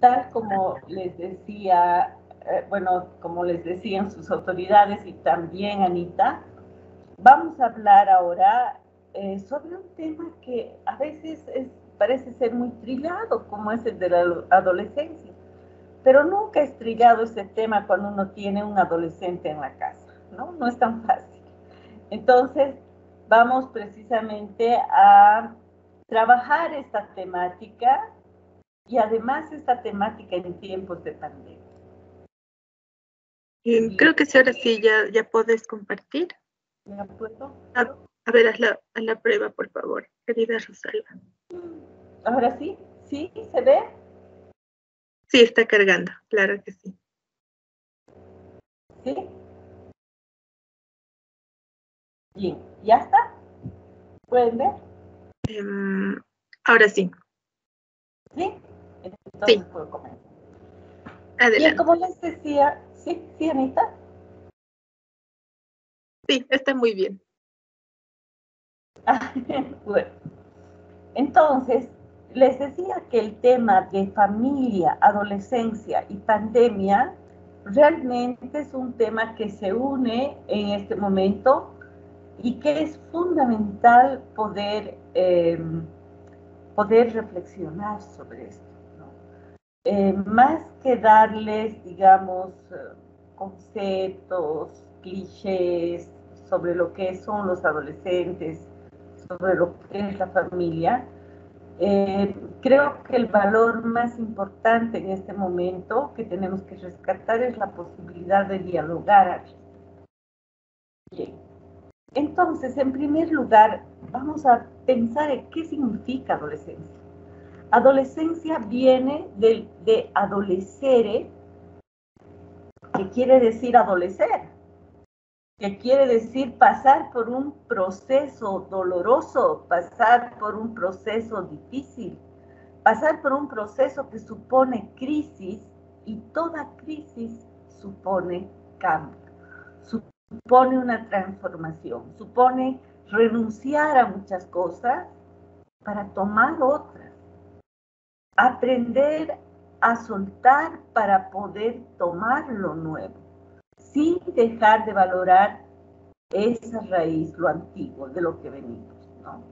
tal como les decía, bueno, como les decían sus autoridades y también Anita, vamos a hablar ahora sobre un tema que a veces parece ser muy trillado, como es el de la adolescencia. Pero nunca es trillado ese tema cuando uno tiene un adolescente en la casa, ¿no? No es tan fácil. Entonces, vamos precisamente a trabajar esta temática y además esta temática en tiempos de pandemia. Creo que sí, ahora sí ya puedes compartir. ¿Me puedo? A ver, haz la prueba, por favor, querida Rosalba. Ahora sí, ¿sí? ¿Se ve? Sí, está cargando, claro que sí. ¿Sí? Bien, ¿ya está? ¿Pueden ver? Ahora sí. ¿Sí? Entonces Sí. puedo comenzar. Adelante. Bien, como les decía, ¿sí? ¿Sí, Anita? Sí, está muy bien. Bueno, entonces, les decía que el tema de familia, adolescencia y pandemia realmente es un tema que se une en este momento y que es fundamental poder reflexionar sobre esto, ¿no? Más que darles, digamos, conceptos, clichés sobre lo que son los adolescentes, sobre lo que es la familia, creo que el valor más importante en este momento que tenemos que rescatar es la posibilidad de dialogar. Bien. Entonces, en primer lugar, vamos a pensar en qué significa adolescencia. Adolescencia viene de adolecere, que quiere decir adolecer, que quiere decir pasar por un proceso doloroso, pasar por un proceso difícil, pasar por un proceso que supone crisis, y toda crisis supone cambio, supone una transformación, supone renunciar a muchas cosas para tomar otras, aprender a soltar para poder tomar lo nuevo, sin dejar de valorar esa raíz, lo antiguo, de lo que venimos, ¿no?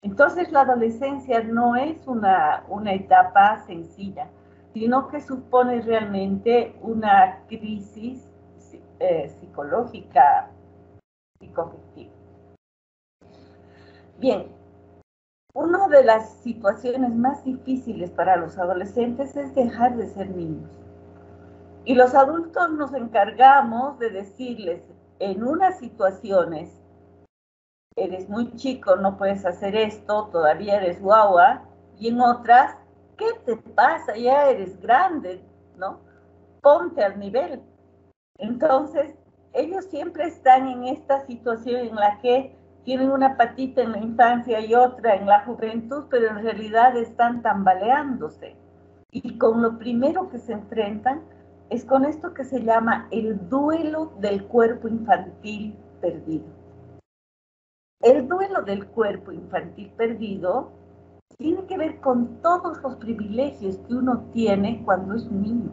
Entonces la adolescencia no es una etapa sencilla, sino que supone realmente una crisis psicológica, psicoafectiva. Bien, una de las situaciones más difíciles para los adolescentes es dejar de ser niños. Y los adultos nos encargamos de decirles en unas situaciones, eres muy chico, no puedes hacer esto, todavía eres guagua, y en otras, ¿qué te pasa? Ya eres grande, ¿no? Ponte al nivel. Entonces, ellos siempre están en esta situación en la que tienen una patita en la infancia y otra en la juventud, pero en realidad están tambaleándose. Y con lo primero que se enfrentan es con esto que se llama el duelo del cuerpo infantil perdido. El duelo del cuerpo infantil perdido tiene que ver con todos los privilegios que uno tiene cuando es niño.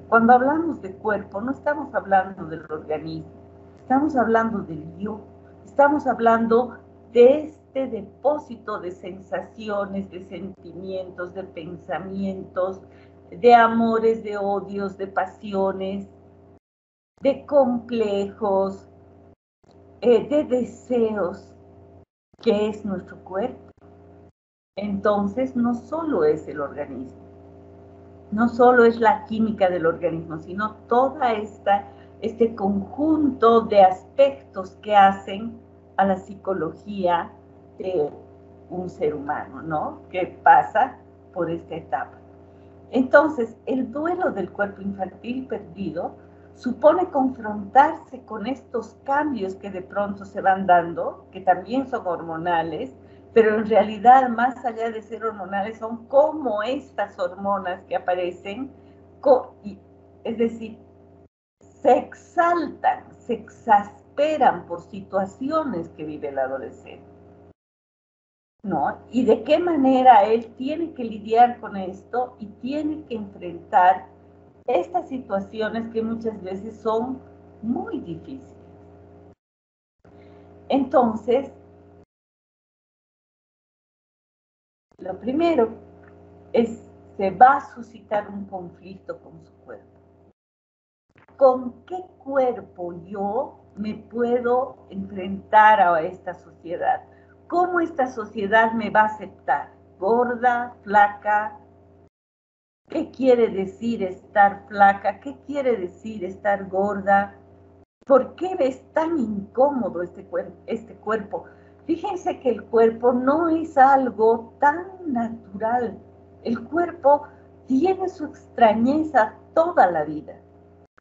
Cuando hablamos de cuerpo, no estamos hablando del organismo, estamos hablando del yo, estamos hablando de este depósito de sensaciones, de sentimientos, de pensamientos, de amores, de odios, de pasiones, de complejos, de deseos, que es nuestro cuerpo. Entonces, no solo es el organismo, no solo es la química del organismo, sino toda este conjunto de aspectos que hacen a la psicología de un ser humano, ¿no? Que pasa por esta etapa. Entonces, el duelo del cuerpo infantil perdido supone confrontarse con estos cambios que de pronto se van dando, que también son hormonales, pero en realidad, más allá de ser hormonales, son como estas hormonas que aparecen, es decir, se exaltan, se exasperan por situaciones que vive el adolescente. ¿no? Y de qué manera él tiene que lidiar con esto y tiene que enfrentar estas situaciones que muchas veces son muy difíciles. Entonces, lo primero es, se va a suscitar un conflicto con su cuerpo. ¿Con qué cuerpo yo me puedo enfrentar a esta sociedad? ¿Cómo esta sociedad me va a aceptar? ¿Gorda, flaca? ¿Qué quiere decir estar flaca? ¿Qué quiere decir estar gorda? ¿Por qué ves tan incómodo este cuerpo? Fíjense que el cuerpo no es algo tan natural. El cuerpo tiene su extrañeza toda la vida.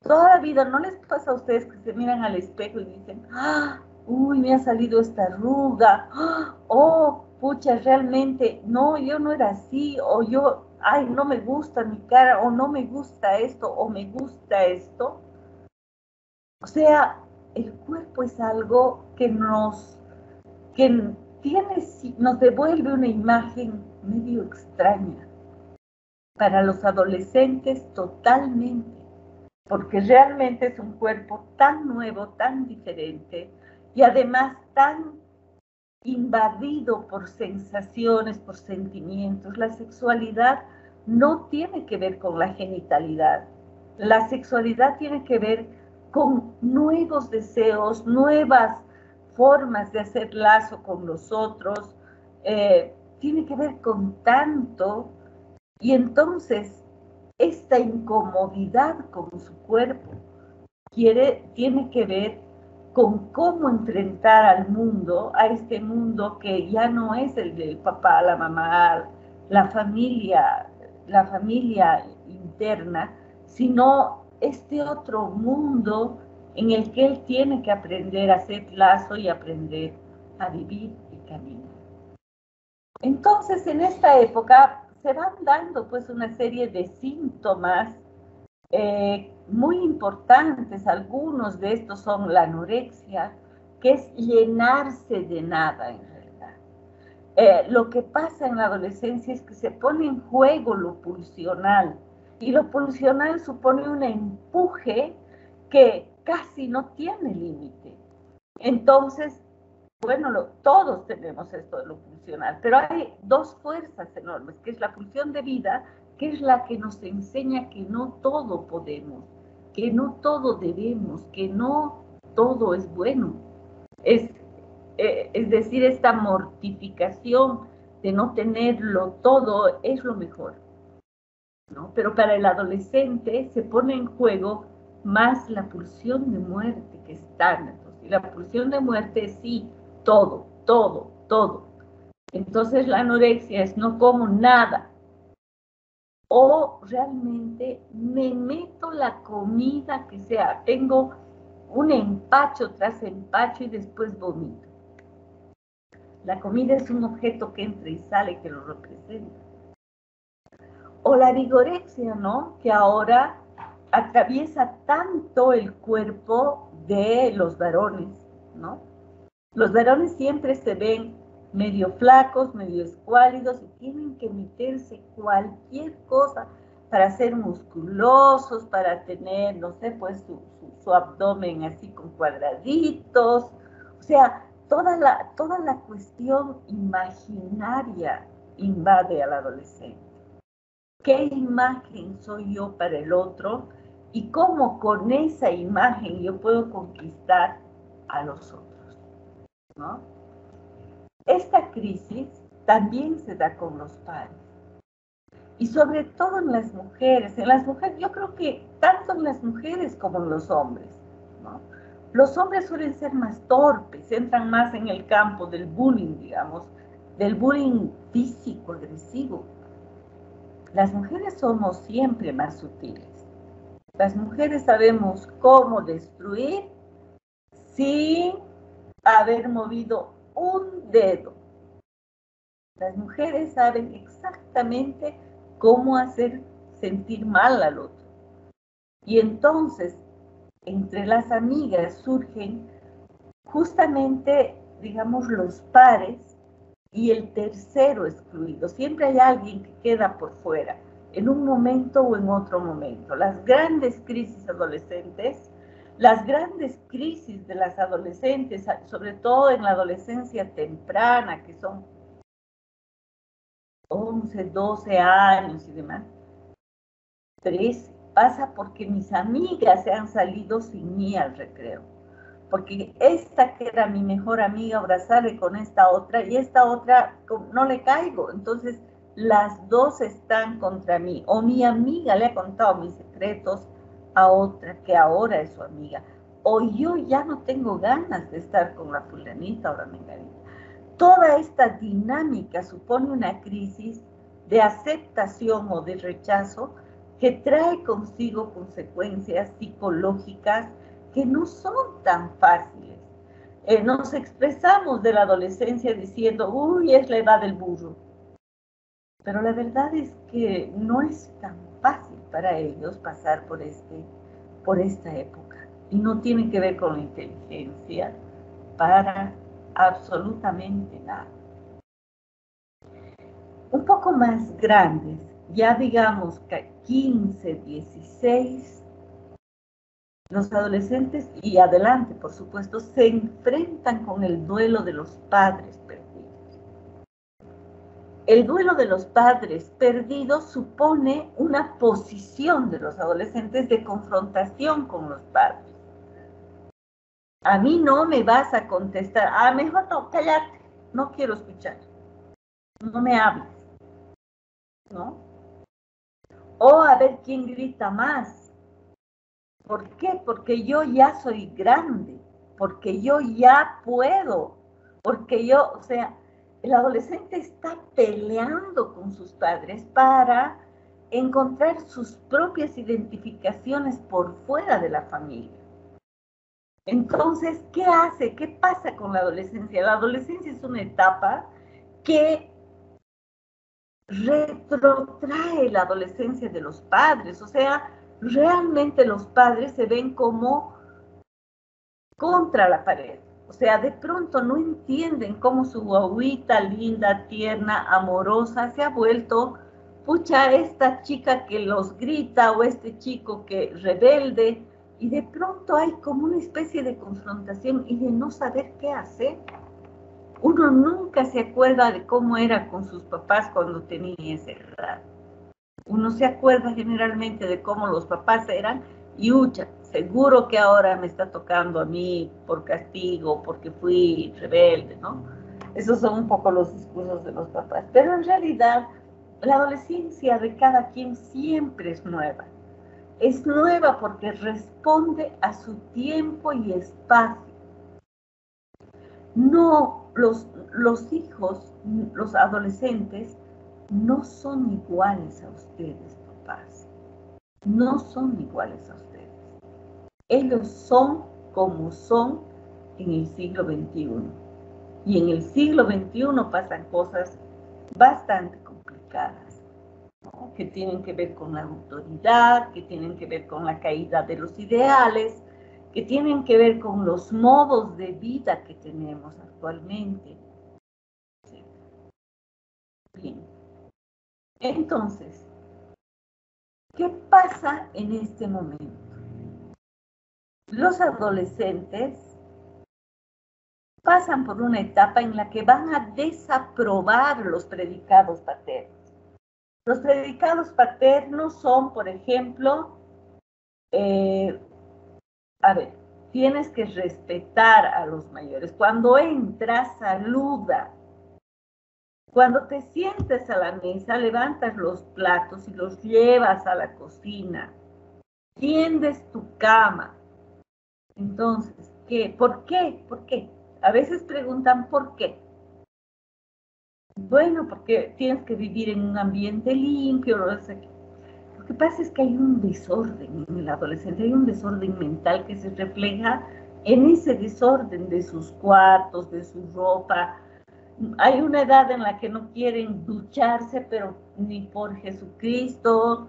Toda la vida, ¿no les pasa a ustedes que se miran al espejo y dicen, ah, uy, me ha salido esta arruga, oh, pucha, realmente, no, yo no era así, o yo, ay, no me gusta mi cara, o no me gusta esto, o me gusta esto? O sea, el cuerpo es algo que que tiene, nos devuelve una imagen medio extraña. Para los adolescentes, totalmente, porque realmente es un cuerpo tan nuevo, tan diferente, y además tan invadido por sensaciones, por sentimientos. La sexualidad no tiene que ver con la genitalidad. La sexualidad tiene que ver con nuevos deseos, nuevas formas de hacer lazo con los otros. Tiene que ver con tanto. Y entonces, esta incomodidad con su cuerpo tiene que ver con cómo enfrentar al mundo, a este mundo que ya no es el del papá, la mamá, la familia interna, sino este otro mundo en el que él tiene que aprender a hacer lazo y aprender a vivir y caminar. Entonces, en esta época se van dando pues una serie de síntomas muy importantes. Algunos de estos son la anorexia, que es llenarse de nada en realidad. Lo que pasa en la adolescencia es que se pone en juego lo pulsional, y lo pulsional supone un empuje que casi no tiene límite. Entonces, bueno, todos tenemos esto de lo funcional, pero hay dos fuerzas enormes, que es la pulsión de vida, que es la que nos enseña que no todo podemos, que no todo debemos, que no todo es bueno. Es decir, esta mortificación de no tenerlo todo es lo mejor, ¿no? Pero para el adolescente se pone en juego más la pulsión de muerte que es tánatos. Y la pulsión de muerte es sí, todo, todo, todo. Entonces la anorexia es no como nada. O realmente me meto la comida que sea. Tengo un empacho tras empacho y después vomito. La comida es un objeto que entra y sale, que lo representa. O la vigorexia, ¿no? Que ahora atraviesa tanto el cuerpo de los varones, ¿no? Los varones siempre se ven medio flacos, medio escuálidos y tienen que meterse cualquier cosa para ser musculosos, para tener, no sé, pues su abdomen así con cuadraditos. O sea, toda la cuestión imaginaria invade al adolescente. ¿Qué imagen soy yo para el otro? Y cómo con esa imagen yo puedo conquistar a los otros, ¿no? Esta crisis también se da con los padres. Y sobre todo en las mujeres. En las mujeres, yo creo que tanto en las mujeres como en los hombres, ¿no? Los hombres suelen ser más torpes, entran más en el campo del bullying, digamos, del bullying físico, agresivo. Las mujeres somos siempre más sutiles. Las mujeres sabemos cómo destruir sin haber movido un dedo. Las mujeres saben exactamente cómo hacer sentir mal al otro. Y entonces, entre las amigas surgen justamente, digamos, los pares y el tercero excluido. Siempre hay alguien que queda por fuera, en un momento o en otro momento. Las grandes crisis adolescentes, las grandes crisis de las adolescentes, sobre todo en la adolescencia temprana, que son 11, 12 años y demás, 13, pasa porque mis amigas se han salido sin mí al recreo. Porque esta que era mi mejor amiga ahora sale con esta otra y esta otra no le caigo. Entonces las dos están contra mí. O mi amiga le ha contado mis secretos a otra que ahora es su amiga. O yo ya no tengo ganas de estar con la fulanita o la menganita. Toda esta dinámica supone una crisis de aceptación o de rechazo que trae consigo consecuencias psicológicas que no son tan fáciles. Nos expresamos de la adolescencia diciendo, uy, es la edad del burro. Pero la verdad es que no es tan fácil para ellos pasar por esta época. Y no tiene que ver con la inteligencia para absolutamente nada. Un poco más grandes, ya digamos que 15, 16, los adolescentes y adelante, por supuesto, se enfrentan con el duelo de los padres perdidos. El duelo de los padres perdidos supone una posición de los adolescentes de confrontación con los padres. A mí no me vas a contestar, mejor no, cállate, no quiero escuchar, no me hables, ¿no? O a ver quién grita más. ¿Por qué? Porque yo ya soy grande, porque yo ya puedo, porque yo, o sea, el adolescente está peleando con sus padres para encontrar sus propias identificaciones por fuera de la familia. Entonces, ¿qué hace? ¿Qué pasa con la adolescencia? La adolescencia es una etapa que retrotrae la adolescencia de los padres, o sea, realmente los padres se ven como contra la pared, o sea, de pronto no entienden cómo su guaguita linda, tierna, amorosa se ha vuelto, pucha, esta chica que los grita o este chico que rebelde, y de pronto hay como una especie de confrontación y de no saber qué hacer. Uno nunca se acuerda de cómo era con sus papás cuando tenía esa edad. Uno se acuerda generalmente de cómo los papás eran y ucha, seguro que ahora me está tocando a mí por castigo, porque fui rebelde, ¿no? Esos son un poco los discursos de los papás. Pero en realidad, la adolescencia de cada quien siempre es nueva. Es nueva porque responde a su tiempo y espacio. No, los hijos, los adolescentes, no son iguales a ustedes, papás. No son iguales a ustedes. Ellos son como son en el siglo XXI. Y en el siglo XXI pasan cosas bastante complicadas, ¿no? Que tienen que ver con la autoridad, que tienen que ver con la caída de los ideales, que tienen que ver con los modos de vida que tenemos actualmente. Bien. Entonces, ¿qué pasa en este momento? Los adolescentes pasan por una etapa en la que van a desaprobar los predicados paternos. Los predicados paternos son, por ejemplo, tienes que respetar a los mayores. Cuando entras, saluda. Cuando te sientes a la mesa, levantas los platos y los llevas a la cocina. Tiendes tu cama. Entonces, ¿qué? ¿Por qué? ¿Por qué? A veces preguntan ¿por qué? Bueno, porque tienes que vivir en un ambiente limpio. Lo que pasa es que hay un desorden en el adolescente, hay un desorden mental que se refleja en ese desorden de sus cuartos, de su ropa. Hay una edad en la que no quieren ducharse, pero ni por Jesucristo.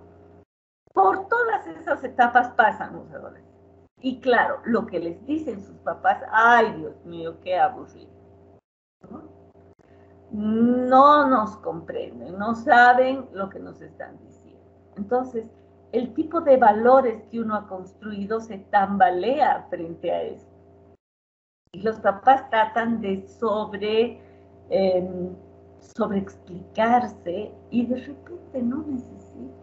Por todas esas etapas pasan los adolescentes. Y claro, lo que les dicen sus papás, ay Dios mío, qué aburrido, ¿no? no nos comprenden, no saben lo que nos están diciendo. Entonces, el tipo de valores que uno ha construido se tambalea frente a eso. Y los papás tratan de sobreexplicarse y de repente no necesitan.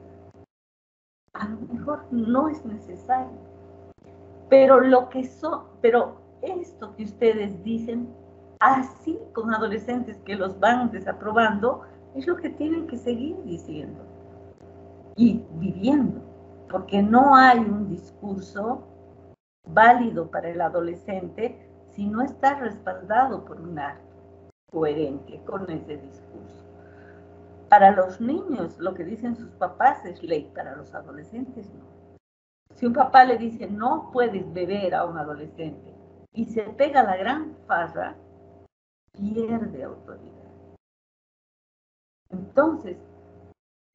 A lo mejor no es necesario. Pero esto que ustedes dicen, así con adolescentes que los van desaprobando, es lo que tienen que seguir diciendo y viviendo, porque no hay un discurso válido para el adolescente si no está respaldado por un acto coherente con ese discurso. Para los niños, lo que dicen sus papás es ley, para los adolescentes no. Si un papá le dice no puedes beber a un adolescente y se pega la gran farra, pierde autoridad. Entonces,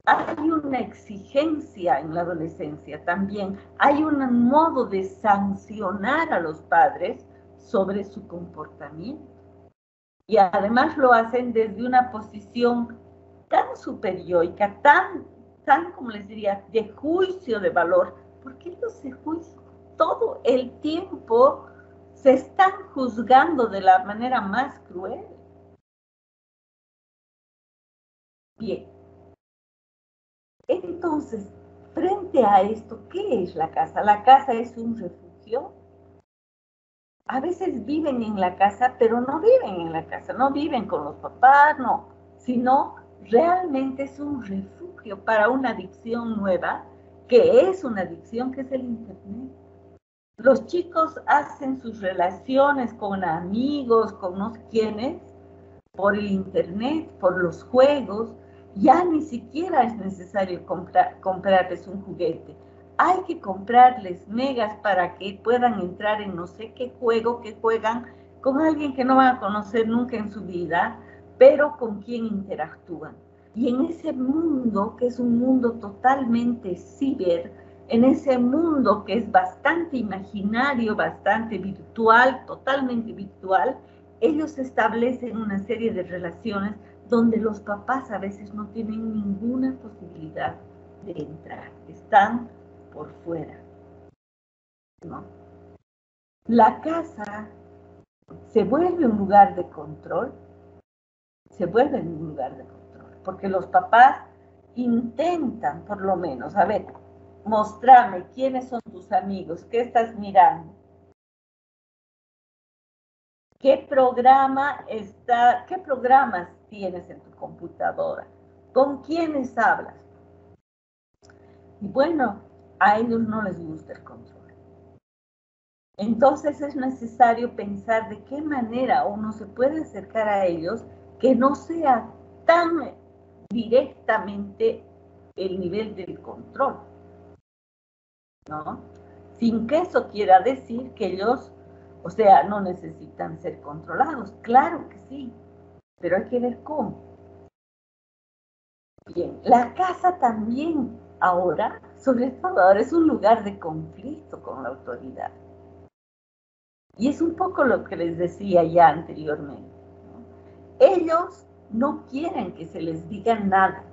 hay una exigencia en la adolescencia también, hay un modo de sancionar a los padres sobre su comportamiento. Y además lo hacen desde una posición tan superiorica, tan, como les diría, de juicio de valor, porque ellos se juzgan todo el tiempo, se están juzgando de la manera más cruel. Bien, entonces, frente a esto, ¿qué es la casa? La casa es un refugio. A veces viven en la casa, pero no viven en la casa, no viven con los papás, no, sino realmente es un refugio para una adicción nueva, que es una adicción que es el Internet. Los chicos hacen sus relaciones con amigos, con no sé quiénes, por el Internet, por los juegos. Ya ni siquiera es necesario comprarles un juguete. Hay que comprarles megas para que puedan entrar en no sé qué juego que juegan con alguien que no van a conocer nunca en su vida, pero con quien interactúan. Y en ese mundo, que es un mundo totalmente ciber, en ese mundo que es bastante imaginario, bastante virtual, totalmente virtual, ellos establecen una serie de relaciones donde los papás a veces no tienen ninguna posibilidad de entrar, están por fuera, ¿no? La casa se vuelve un lugar de control, porque los papás intentan, por lo menos, a ver, mostrarme quiénes son tus amigos, qué estás mirando, qué programas tienes en tu computadora, con quiénes hablas. Y bueno, a ellos no les gusta el control. Entonces es necesario pensar de qué manera uno se puede acercar a ellos que no sea tan directamente el nivel del control, ¿no? Sin que eso quiera decir que ellos, o sea, no necesitan ser controlados. Claro que sí, pero hay que ver cómo. Bien, la casa también ahora, sobre todo ahora, es un lugar de conflicto con la autoridad. Y es un poco lo que les decía ya anteriormente, ¿no? Ellos no quieren que se les diga nada.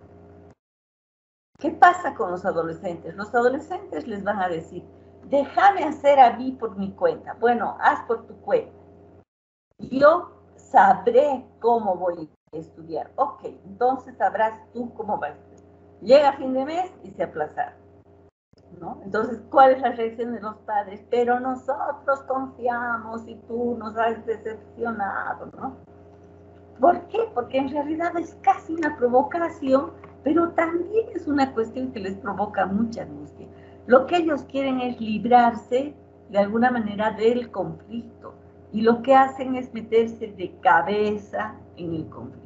¿Qué pasa con los adolescentes? Los adolescentes les van a decir, déjame hacer a mí por mi cuenta. Bueno, haz por tu cuenta. Yo sabré cómo voy a estudiar. Ok, entonces sabrás tú cómo vas a estudiar. Llega fin de mes y se aplaza, ¿no? Entonces, ¿cuál es la reacción de los padres? Pero nosotros confiamos y tú nos has decepcionado, ¿no? ¿Por qué? Porque en realidad es casi una provocación, pero también es una cuestión que les provoca mucha angustia. Lo que ellos quieren es librarse de alguna manera del conflicto y lo que hacen es meterse de cabeza en el conflicto.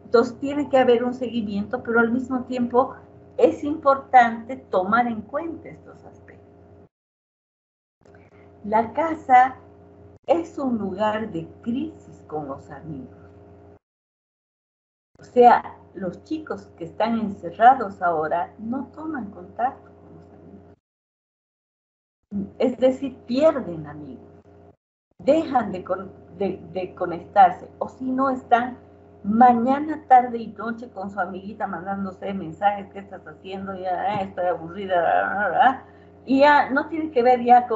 Entonces tiene que haber un seguimiento, pero al mismo tiempo es importante tomar en cuenta estos aspectos. La casa es un lugar de crisis con los amigos. O sea, los chicos que están encerrados ahora no toman contacto con los amigos. Es decir, pierden amigos, dejan de conectarse, o si no están mañana, tarde y noche con su amiguita mandándose mensajes, ¿qué estás haciendo? Ya estoy aburrida, y ya no tiene que ver ya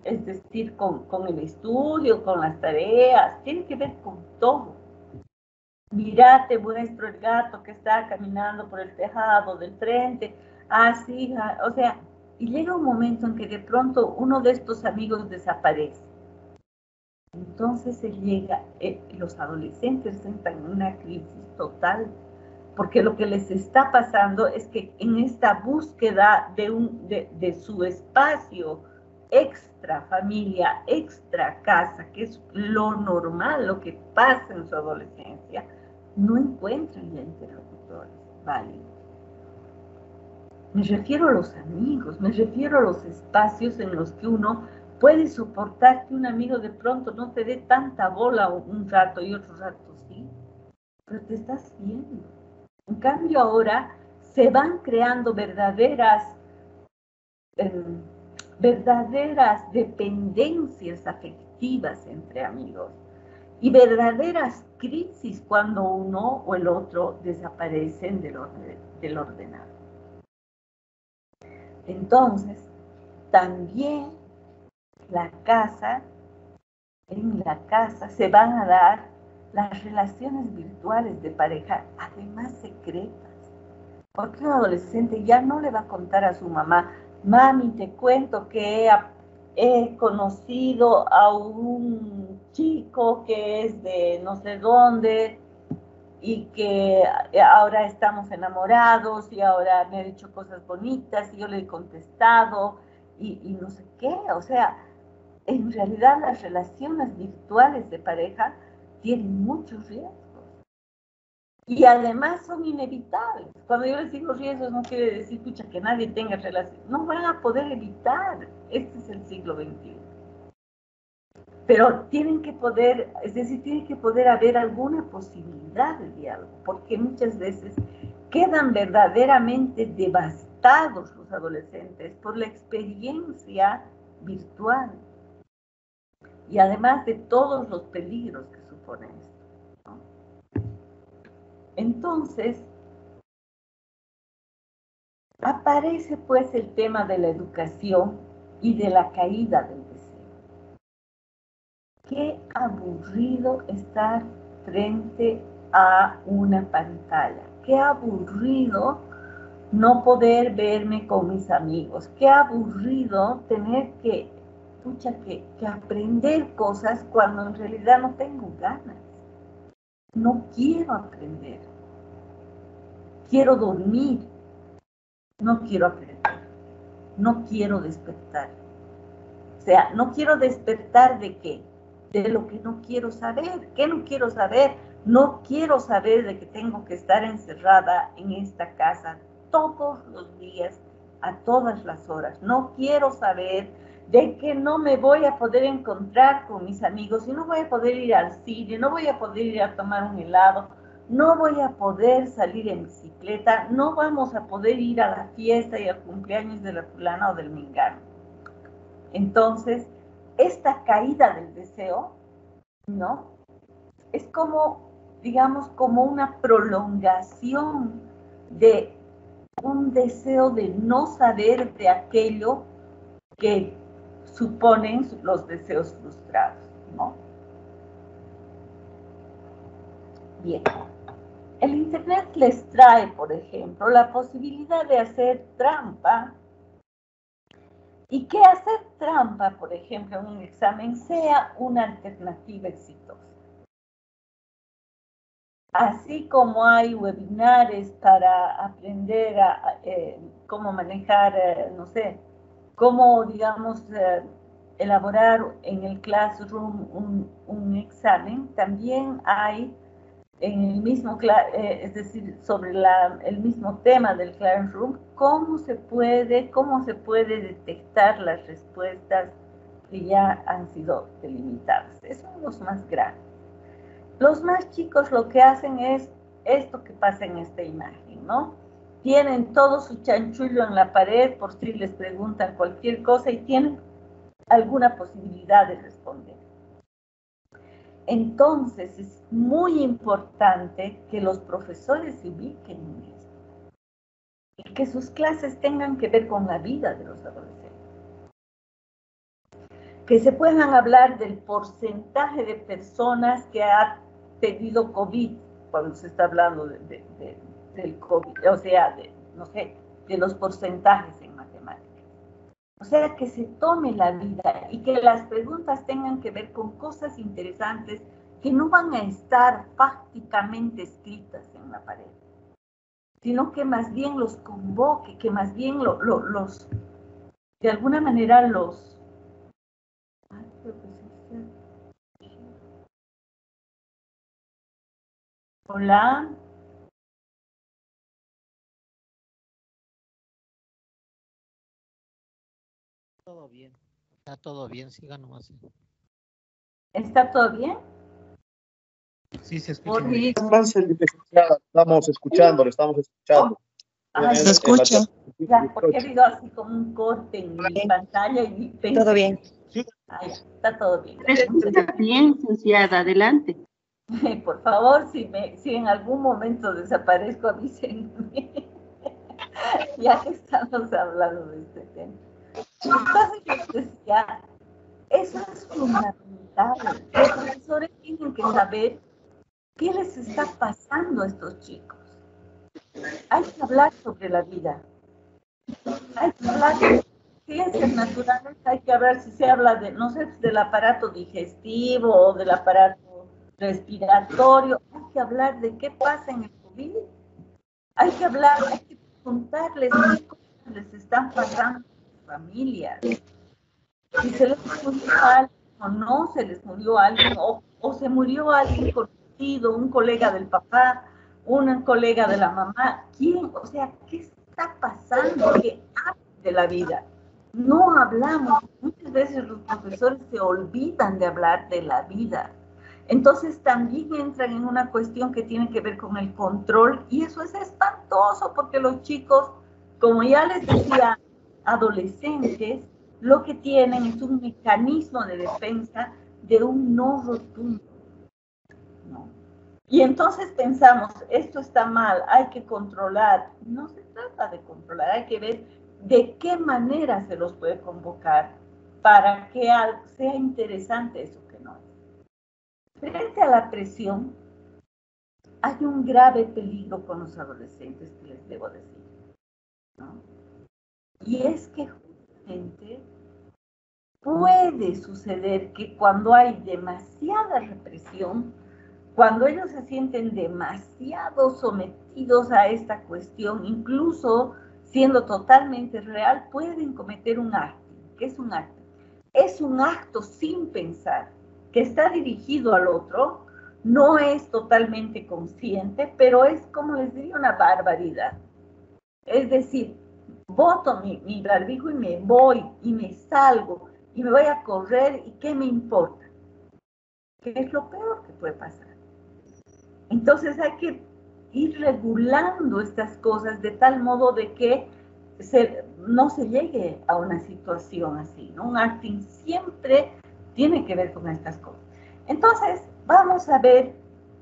es decir, con el estudio, con las tareas, tiene que ver con todo. Mira, te muestro el gato que está caminando por el tejado del frente, así, o sea, y llega un momento en que de pronto uno de estos amigos desaparece. Entonces los adolescentes entran en una crisis total, porque lo que les está pasando es que en esta búsqueda de su espacio extra familia, extra casa, que es lo normal, lo que pasa en su adolescencia, no encuentran ya interlocutores válidos. Me refiero a los amigos, me refiero a los espacios en los que uno puede soportar que un amigo de pronto no te dé tanta bola un rato y otro rato sí, pero te estás viendo. En cambio ahora se van creando verdaderas dependencias afectivas entre amigos y verdaderas crisis cuando uno o el otro desaparecen del ordenado. Entonces, también en la casa se van a dar las relaciones virtuales de pareja, además secretas. Porque un adolescente ya no le va a contar a su mamá, mami, te cuento que he conocido a un chico que es de no sé dónde y que ahora estamos enamorados y ahora me ha dicho cosas bonitas y yo le he contestado y no sé qué. O sea, en realidad las relaciones virtuales de pareja tienen muchos riesgos. Y además son inevitables. Cuando yo les digo riesgos no quiere decir, pucha, que nadie tenga relación. No van a poder evitar. Este es el siglo XXI. Pero tienen que poder, es decir, tiene que poder haber alguna posibilidad de diálogo, porque muchas veces quedan verdaderamente devastados los adolescentes por la experiencia virtual y además de todos los peligros que supone esto, ¿no? Entonces, aparece pues el tema de la educación y de la caída del deseo. Qué aburrido estar frente a una pantalla. Qué aburrido no poder verme con mis amigos. Qué aburrido tener que aprender cosas cuando en realidad no tengo ganas. No quiero aprender. Quiero dormir. No quiero aprender. No quiero despertar. O sea, no quiero despertar ¿de qué? De lo que no quiero saber. ¿Qué no quiero saber? No quiero saber de que tengo que estar encerrada en esta casa todos los días, a todas las horas. No quiero saber de que no me voy a poder encontrar con mis amigos y no voy a poder ir al cine, no voy a poder ir a tomar un helado, no voy a poder salir en bicicleta, no vamos a poder ir a la fiesta y al cumpleaños de la fulana o del mengano. Entonces, esta caída del deseo, ¿no? Es como, digamos, como una prolongación de un deseo de no saber de aquello que suponen los deseos frustrados, ¿no? Bien. El Internet les trae, por ejemplo, la posibilidad de hacer trampa y que hacer trampa, por ejemplo, en un examen sea una alternativa exitosa. Así como hay webinares para aprender cómo manejar, no sé, cómo, digamos, elaborar en el Classroom un examen, también hay en el mismo, es decir, sobre el mismo tema del Classroom, cómo se puede detectar las respuestas que ya han sido delimitadas. Esos son los más grandes. Los más chicos lo que hacen es esto que pasa en esta imagen, ¿no? Tienen todo su chanchullo en la pared por si les preguntan cualquier cosa y tienen alguna posibilidad de responder. Entonces es muy importante que los profesores se ubiquen en esto y que sus clases tengan que ver con la vida de los adolescentes. Que se puedan hablar del porcentaje de personas que ha tenido COVID, cuando se está hablando del COVID, o sea, no sé, de los porcentajes en matemáticas. O sea, que se tome la vida y que las preguntas tengan que ver con cosas interesantes que no van a estar fácticamente escritas en la pared, sino que más bien los convoque, que más bien los de alguna manera los... Hola. Todo bien, está todo bien, siga nomás. ¿Está todo bien? Sí, se escucha. Estamos escuchando, estamos escuchando. Ay, se escucha. Ya, porque ha habido así como un corte en mi pantalla y pensé... Todo bien. Ah, ya, está todo bien. Está bien, licenciada, adelante. Por favor, si en algún momento desaparezco, avísenme. Ya que estamos hablando de este tema. Entonces, les decía, eso es fundamental. Los profesores tienen que saber qué les está pasando a estos chicos. Hay que hablar sobre la vida. Hay que hablar de ciencias naturales, hay que hablar, si se habla de, no sé, del aparato digestivo o del aparato respiratorio, hay que hablar de qué pasa en el COVID. Hay que hablar, hay que contarles qué cosas les están pasando a sus familias. Si se les murió alguien o no se les murió alguien, o se murió alguien conocido, un colega del papá, una colega de la mamá, ¿quién? O sea, ¿qué está pasando? ¿Qué hay de la vida? No hablamos, muchas veces los profesores se olvidan de hablar de la vida. Entonces también entran en una cuestión que tiene que ver con el control y eso es espantoso porque los chicos, como ya les decía, adolescentes, lo que tienen es un mecanismo de defensa de un no rotundo. ¿No? Y entonces pensamos, esto está mal, hay que controlar. No se trata de controlar, hay que ver de qué manera se los puede convocar para que sea interesante eso que no es. Frente a la presión, hay un grave peligro con los adolescentes que les debo decir, ¿no? Y es que justamente puede suceder que cuando hay demasiada represión, cuando ellos se sienten demasiado sometidos a esta cuestión, incluso siendo totalmente real, pueden cometer un acto. ¿Qué es un acto? Es un acto sin pensar, que está dirigido al otro, no es totalmente consciente, pero es, como les diría, una barbaridad. Es decir, boto mi barbijo y me voy, y me salgo, y me voy a correr, ¿y qué me importa? ¿Qué es lo peor que puede pasar? Entonces hay que ir regulando estas cosas de tal modo de que no se llegue a una situación así, ¿no? Un acting siempre tiene que ver con estas cosas. Entonces, vamos a ver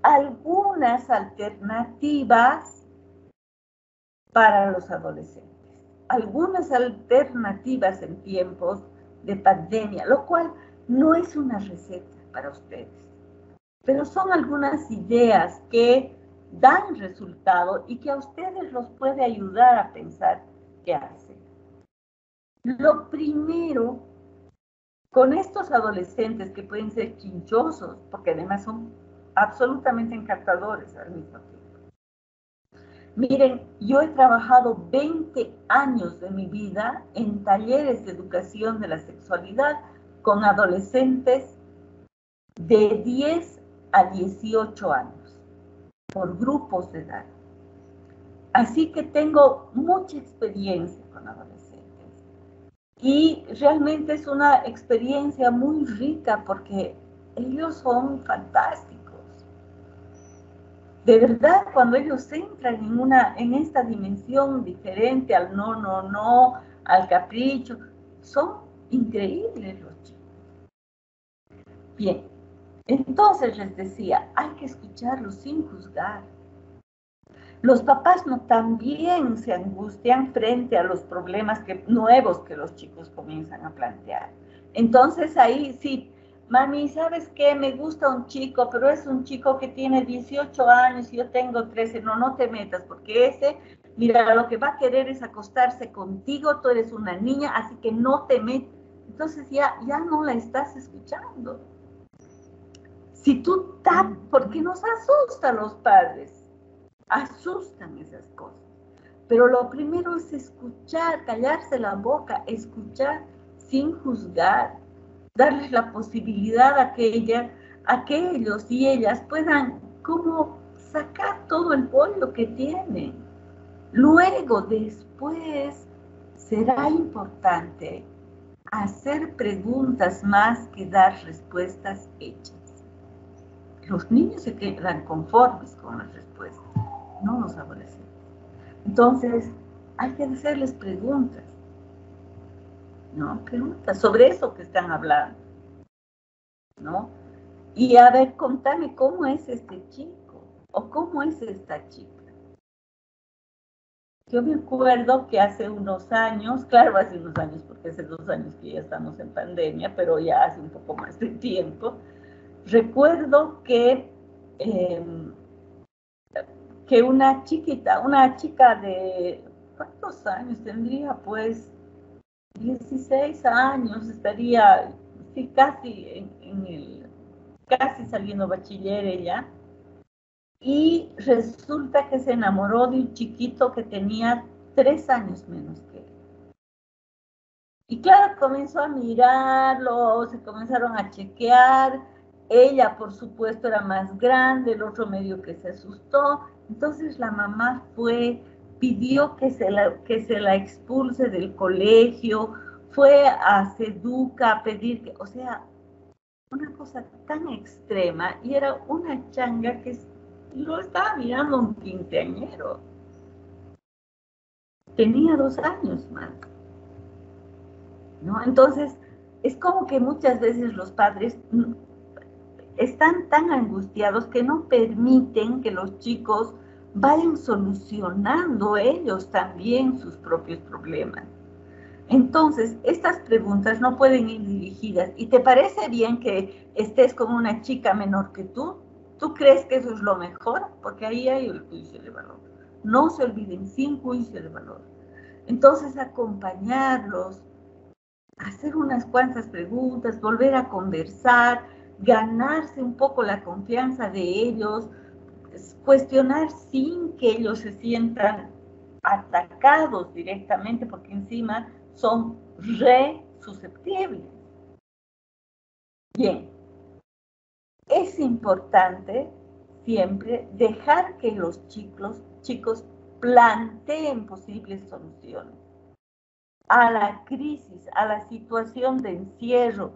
algunas alternativas para los adolescentes. Algunas alternativas en tiempos de pandemia, lo cual no es una receta para ustedes, pero son algunas ideas que dan resultado y que a ustedes los puede ayudar a pensar qué hacer. Lo primero, con estos adolescentes que pueden ser chinchosos, porque además son absolutamente encantadores al mismo tiempo. Miren, yo he trabajado 20 años de mi vida en talleres de educación de la sexualidad con adolescentes de 10 a 18 años, por grupos de edad. Así que tengo mucha experiencia con adolescentes. Y realmente es una experiencia muy rica porque ellos son fantásticos. De verdad, cuando ellos entran en esta dimensión diferente al no, al capricho, son increíbles los chicos. Bien, Entonces les decía, hay que escucharlos sin juzgar. Los papás no también se angustian frente a los problemas nuevos que los chicos comienzan a plantear. Entonces ahí sí, mami, ¿sabes qué? Me gusta un chico, pero es un chico que tiene 18 años y yo tengo 13. No, no te metas, porque ese, mira, lo que va a querer es acostarse contigo, tú eres una niña, así que no te metas. Entonces ya no la estás escuchando. Si tú tapas, porque nos asustan los padres, asustan esas cosas. Pero lo primero es escuchar, callarse la boca, escuchar sin juzgar, darles la posibilidad a que ellos y ellas puedan como sacar todo el pollo que tienen. Luego, después, será importante hacer preguntas más que dar respuestas hechas. Los niños se quedan conformes con las respuestas, no los adolescentes. Entonces, hay que hacerles preguntas, ¿no? Preguntas sobre eso que están hablando, ¿no? Y a ver, contame cómo es este chico o cómo es esta chica. Yo me acuerdo que hace unos años, claro, hace unos años, porque hace 2 años que ya estamos en pandemia, pero ya hace un poco más de tiempo, recuerdo que una chica de, ¿cuántos años tendría? Pues 16 años, estaría, sí, casi casi saliendo bachiller ella, y resulta que se enamoró de un chiquito que tenía 3 años menos que él. Y claro, comenzó a mirarlo, se comenzaron a chequear, ella por supuesto era más grande, el otro medio que se asustó, entonces la mamá pidió que se la expulse del colegio, fue a Seduca a pedir o sea, una cosa tan extrema, y era una changa que lo estaba mirando un quinceañero. Tenía 2 años más, ¿no? Entonces, es como que muchas veces los padres están tan angustiados que no permiten que los chicos vayan solucionando ellos también sus propios problemas. Entonces, estas preguntas no pueden ir dirigidas. ¿Y te parece bien que estés con una chica menor que tú? ¿Tú crees que eso es lo mejor? Porque ahí hay el juicio de valor. No se olviden, sin juicio de valor. Entonces, acompañarlos, hacer unas cuantas preguntas, volver a conversar, ganarse un poco la confianza de ellos, cuestionar sin que ellos se sientan atacados directamente, porque encima son susceptibles. Bien, es importante siempre dejar que los chicos planteen posibles soluciones a la crisis, a la situación de encierro,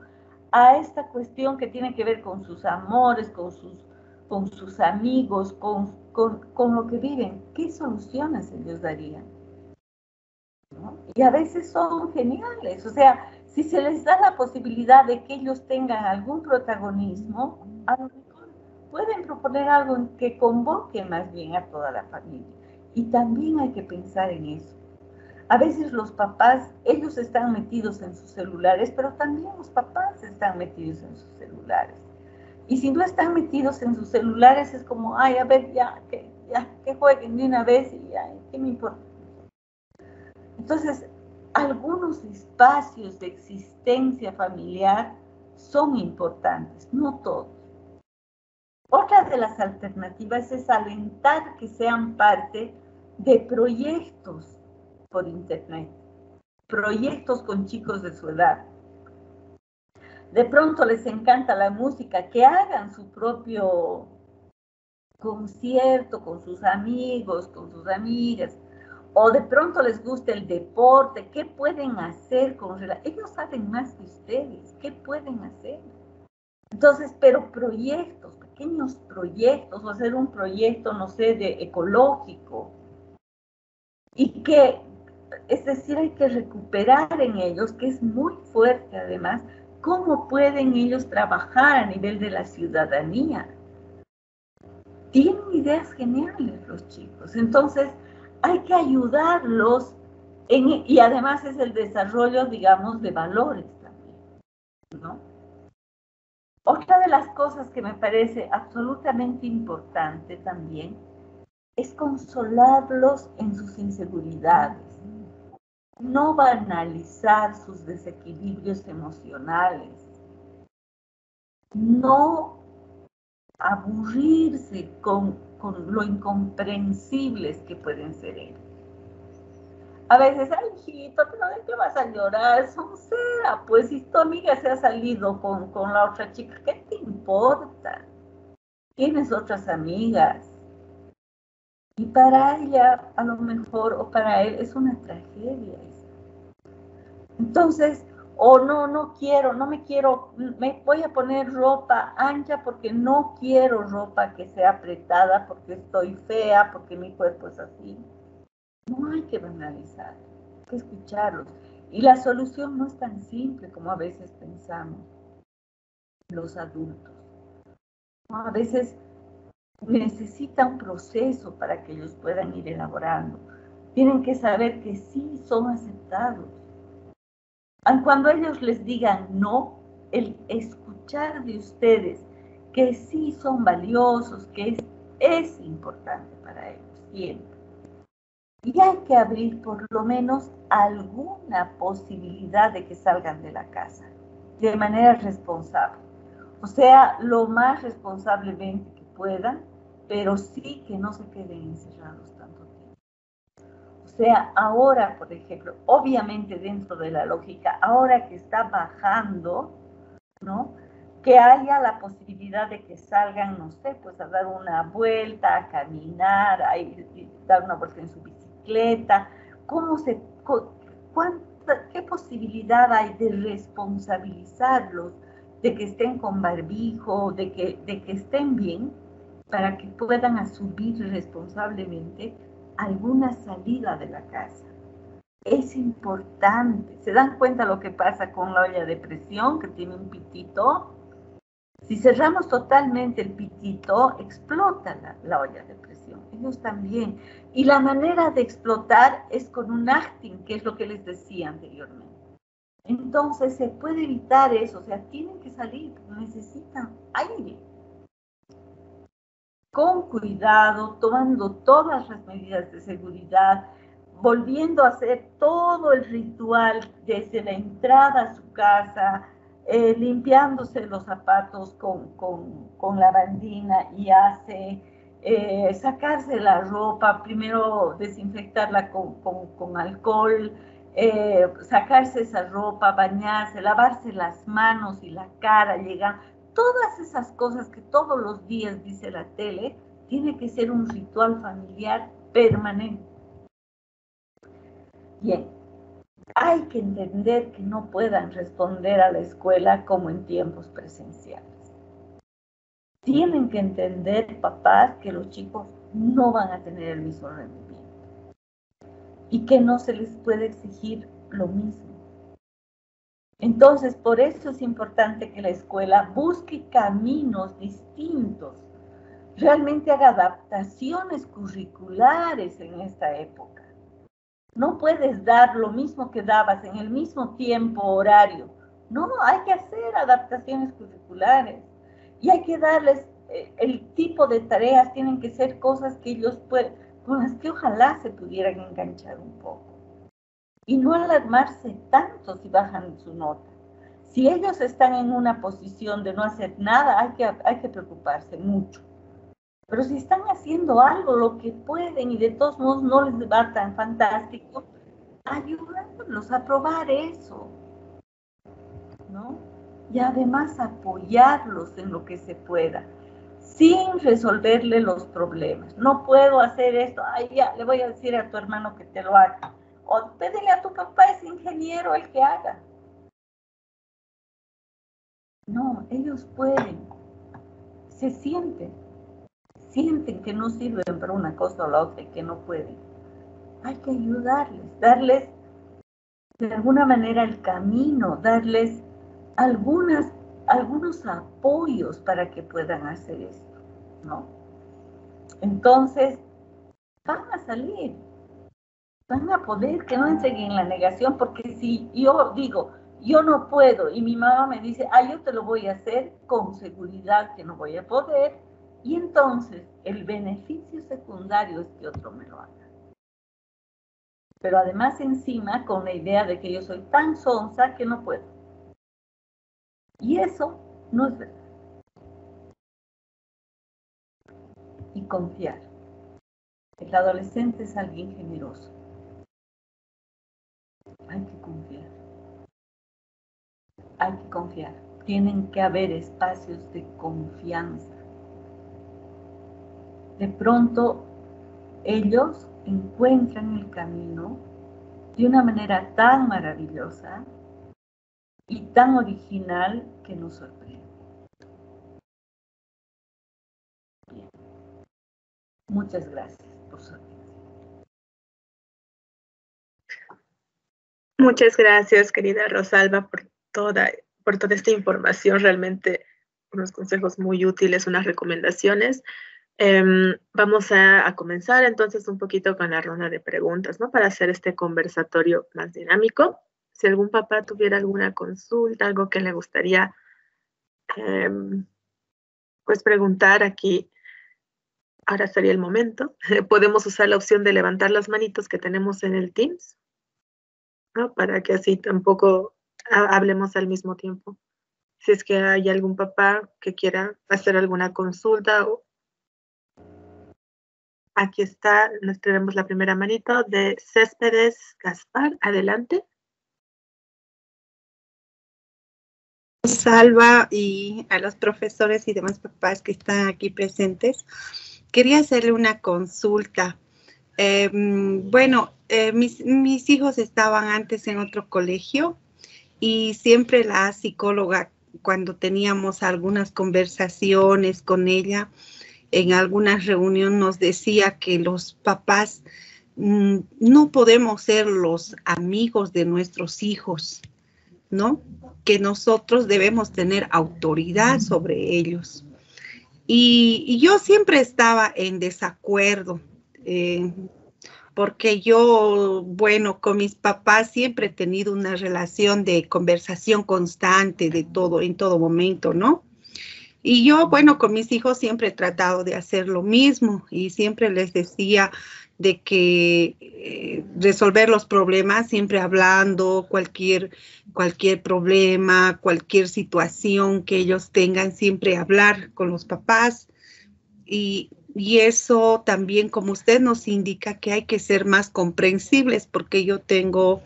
a esta cuestión que tiene que ver con sus amores, con sus amigos, con lo que viven. ¿Qué soluciones ellos darían? ¿No? Y a veces son geniales, o sea, si se les da la posibilidad de que ellos tengan algún protagonismo, a lo mejor pueden proponer algo que convoque más bien a toda la familia. Y también hay que pensar en eso. A veces los papás, ellos están metidos en sus celulares, pero también los papás están metidos en sus celulares. Y si no están metidos en sus celulares, es como, ay, a ver, que jueguen de una vez y ya, ¿qué me importa? Entonces, algunos espacios de existencia familiar son importantes, no todos. Otra de las alternativas es alentar que sean parte de proyectos por internet, proyectos con chicos de su edad. De pronto les encanta la música, que hagan su propio concierto con sus amigos, con sus amigas, o de pronto les gusta el deporte. ¿Qué pueden hacer con ellos saben más que ustedes? ¿Qué pueden hacer? Entonces, pero proyectos, pequeños proyectos, o hacer un proyecto, no sé, de ecológico, y que, es decir, hay que recuperar en ellos, que es muy fuerte además, ¿Cómo pueden ellos trabajar a nivel de la ciudadanía? Tienen ideas geniales los chicos. Entonces, hay que ayudarlos y además es el desarrollo, digamos, de valores también, ¿no? Otra de las cosas que me parece absolutamente importante también es consolarlos en sus inseguridades, no banalizar sus desequilibrios emocionales, no aburrirse con lo incomprensibles que pueden ser ellos. A veces, ay, hijito, pero ¿de qué vas a llorar? Soncera, pues si tu amiga se ha salido con la otra chica, ¿qué te importa? Tienes otras amigas. Y para ella, a lo mejor, o para él, es una tragedia. Entonces, o no quiero, no me quiero, me voy a poner ropa ancha porque no quiero ropa que sea apretada, porque estoy fea, porque mi cuerpo es así. No hay que banalizar, hay que escucharlos. Y la solución no es tan simple como a veces pensamos los adultos. ¿No? A veces necesita un proceso para que ellos puedan ir elaborando. Tienen que saber que sí son aceptados. Cuando ellos les digan no, el escuchar de ustedes que sí son valiosos, que es importante para ellos siempre. Y hay que abrir por lo menos alguna posibilidad de que salgan de la casa de manera responsable. O sea, lo más responsablemente que puedan, pero sí que no se queden encerrados tanto tiempo. O sea, ahora, por ejemplo, obviamente dentro de la lógica, ahora que está bajando, ¿no? Que haya la posibilidad de que salgan, no sé, pues a dar una vuelta, a caminar, a dar una vuelta en su bicicleta. ¿Qué posibilidad hay de responsabilizarlos, de que estén con barbijo, de que estén bien, para que puedan asumir responsablemente alguna salida de la casa? Es importante. ¿Se dan cuenta lo que pasa con la olla de presión que tiene un pitito? Si cerramos totalmente el pitito, explota la olla de presión. Ellos también. Y la manera de explotar es con un acting, que es lo que les decía anteriormente. Entonces se puede evitar eso. O sea, tienen que salir, necesitan aire. Con cuidado, tomando todas las medidas de seguridad, volviendo a hacer todo el ritual desde la entrada a su casa, limpiándose los zapatos con lavandina y sacarse la ropa, primero desinfectarla con alcohol, sacarse esa ropa, bañarse, lavarse las manos y la cara, llegar. Todas esas cosas que todos los días dice la tele, tiene que ser un ritual familiar permanente. Bien, hay que entender que no puedan responder a la escuela como en tiempos presenciales. Tienen que entender, papás, que los chicos no van a tener el mismo rendimiento y que no se les puede exigir lo mismo. Entonces, por eso es importante que la escuela busque caminos distintos, realmente haga adaptaciones curriculares en esta época. No puedes dar lo mismo que dabas en el mismo tiempo horario. No, hay que hacer adaptaciones curriculares y hay que darles el tipo de tareas, tienen que ser cosas que ellos pueden, con las que ojalá se pudieran enganchar un poco. Y no alarmarse tanto si bajan su nota. Si ellos están en una posición de no hacer nada, hay que preocuparse mucho. Pero si están haciendo algo, lo que pueden, y de todos modos no les va tan fantástico, ayudándolos a probar eso, ¿no? Y además apoyarlos en lo que se pueda, sin resolverle los problemas. No puedo hacer esto, ay, ya, le voy a decir a tu hermano que te lo haga. O pídele a tu papá, es ingeniero el que haga. No, ellos pueden, se sienten que no sirven para una cosa o la otra y que no pueden. Hay que ayudarles, darles de alguna manera el camino, darles algunos apoyos para que puedan hacer esto, ¿no? Entonces, van a salir, van a poder, que no entren en la negación, porque si yo digo, yo no puedo, y mi mamá me dice, yo te lo voy a hacer, con seguridad que no voy a poder, y entonces el beneficio secundario es que otro me lo haga. Pero además encima con la idea de que yo soy tan sonsa que no puedo. Y eso no es verdad. Y confiar. El adolescente es alguien generoso. Hay que confiar. Hay que confiar. Tienen que haber espacios de confianza. De pronto, ellos encuentran el camino de una manera tan maravillosa y tan original que nos sorprende. Bien. Muchas gracias por su atención. Muchas gracias, querida Rosalba, por toda esta información, realmente unos consejos muy útiles, unas recomendaciones. Vamos a comenzar entonces un poquito con la ronda de preguntas, ¿no? Para hacer este conversatorio más dinámico. Si algún papá tuviera alguna consulta, algo que le gustaría pues preguntar aquí, ahora sería el momento. Podemos usar la opción de levantar las manitos que tenemos en el Teams, ¿no? Para que así tampoco hablemos al mismo tiempo. Si es que hay algún papá que quiera hacer alguna consulta, aquí está, nos tenemos la primera manito de Céspedes Gaspar. Adelante. Salva y a los profesores y demás papás que están aquí presentes. Quería hacerle una consulta. Mis hijos estaban antes en otro colegio y siempre la psicóloga, cuando teníamos algunas conversaciones con ella, en alguna reunión nos decía que los papás no podemos ser los amigos de nuestros hijos, ¿no? Que nosotros debemos tener autoridad sobre ellos. Y yo siempre estaba en desacuerdo, porque yo, con mis papás siempre he tenido una relación de conversación constante de todo, en todo momento, ¿no? Y yo, con mis hijos siempre he tratado de hacer lo mismo y siempre les decía de que resolver los problemas siempre hablando, cualquier problema, cualquier situación que ellos tengan, siempre hablar con los papás. Y eso también, como usted nos indica, que hay que ser más comprensibles, porque yo tengo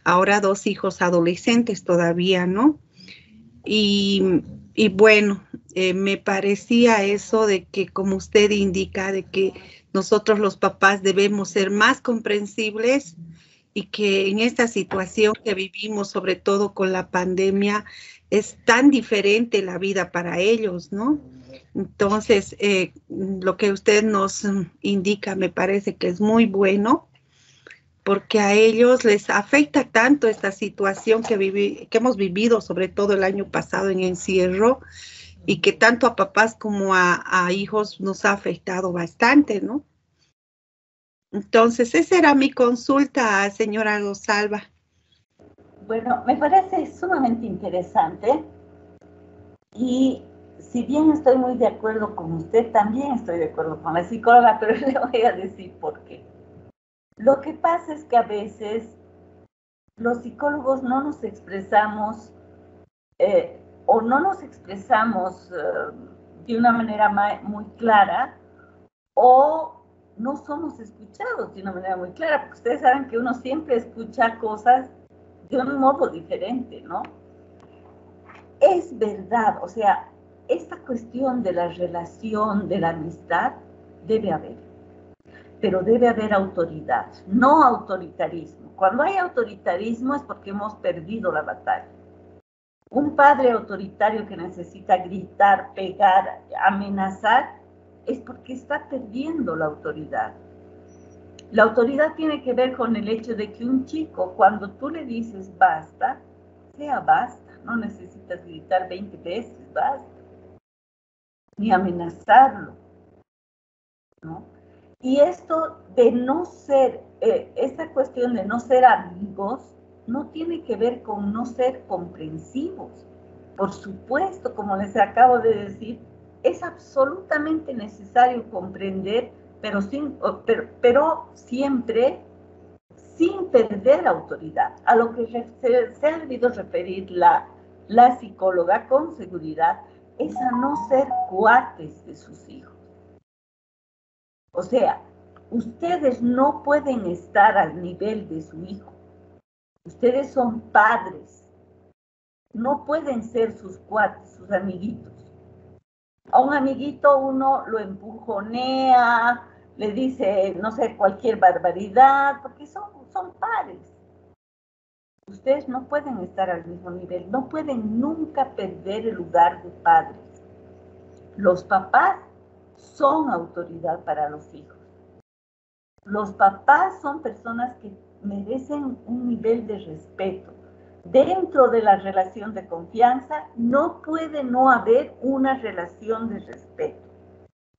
ahora 2 hijos adolescentes todavía, ¿no? Me parecía eso de que, como usted indica, de que nosotros los papás debemos ser más comprensibles y que en esta situación que vivimos, sobre todo con la pandemia, es tan diferente la vida para ellos, ¿no? Entonces, lo que usted nos indica me parece que es muy bueno, porque a ellos les afecta tanto esta situación que hemos vivido, sobre todo el año pasado en encierro, y que tanto a papás como a hijos nos ha afectado bastante, ¿no? Entonces, esa era mi consulta, señora Rosalba. Bueno, me parece sumamente interesante y si bien estoy muy de acuerdo con usted, también estoy de acuerdo con la psicóloga, pero le voy a decir por qué. Lo que pasa es que a veces los psicólogos no nos expresamos o no nos expresamos de una manera muy clara o no somos escuchados de una manera muy clara, porque ustedes saben que uno siempre escucha cosas de un modo diferente, ¿no? Es verdad, o sea, esta cuestión de la relación, de la amistad, debe haber, pero debe haber autoridad, no autoritarismo. Cuando hay autoritarismo es porque hemos perdido la batalla. Un padre autoritario que necesita gritar, pegar, amenazar, es porque está perdiendo la autoridad. La autoridad tiene que ver con el hecho de que un chico, cuando tú le dices basta, sea, basta. No necesitas gritar 20 veces, basta. Ni amenazarlo, ¿no? Y esto de no ser, esta cuestión de no ser amigos, no tiene que ver con no ser comprensivos. Por supuesto, como les acabo de decir, es absolutamente necesario comprender, pero siempre sin perder autoridad. A lo que se ha debido referir la psicóloga con seguridad es a no ser cuates de sus hijos. O sea, ustedes no pueden estar al nivel de su hijo. Ustedes son padres. No pueden ser sus cuates, sus amiguitos. A un amiguito uno lo empujonea, le dice, no sé, cualquier barbaridad, porque son pares. Ustedes no pueden estar al mismo nivel, no pueden nunca perder el lugar de padres. Los papás son autoridad para los hijos. Los papás son personas que merecen un nivel de respeto. Dentro de la relación de confianza no puede no haber una relación de respeto.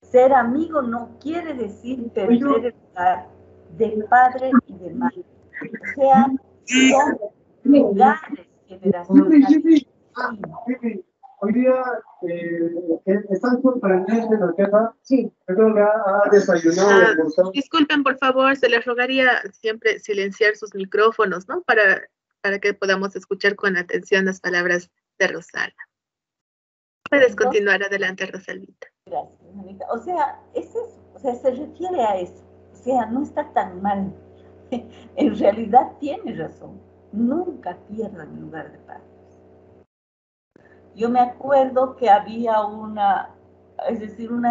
Ser amigo no quiere decir perder el lugar de padre y de madre. O sea, son lugares generacionales. Hoy día están sorprendentes la jefa. Sí. Creo que ha desayunado. Disculpen, por favor, se les rogaría siempre silenciar sus micrófonos, ¿no? Para que podamos escuchar con atención las palabras de Rosalba. Puedes continuar adelante, Rosalvita. Gracias, Anita. O sea, es eso. O sea, se refiere a eso. O sea, no está tan mal. En realidad tiene razón. Nunca pierdan el lugar de padres. Yo me acuerdo que había una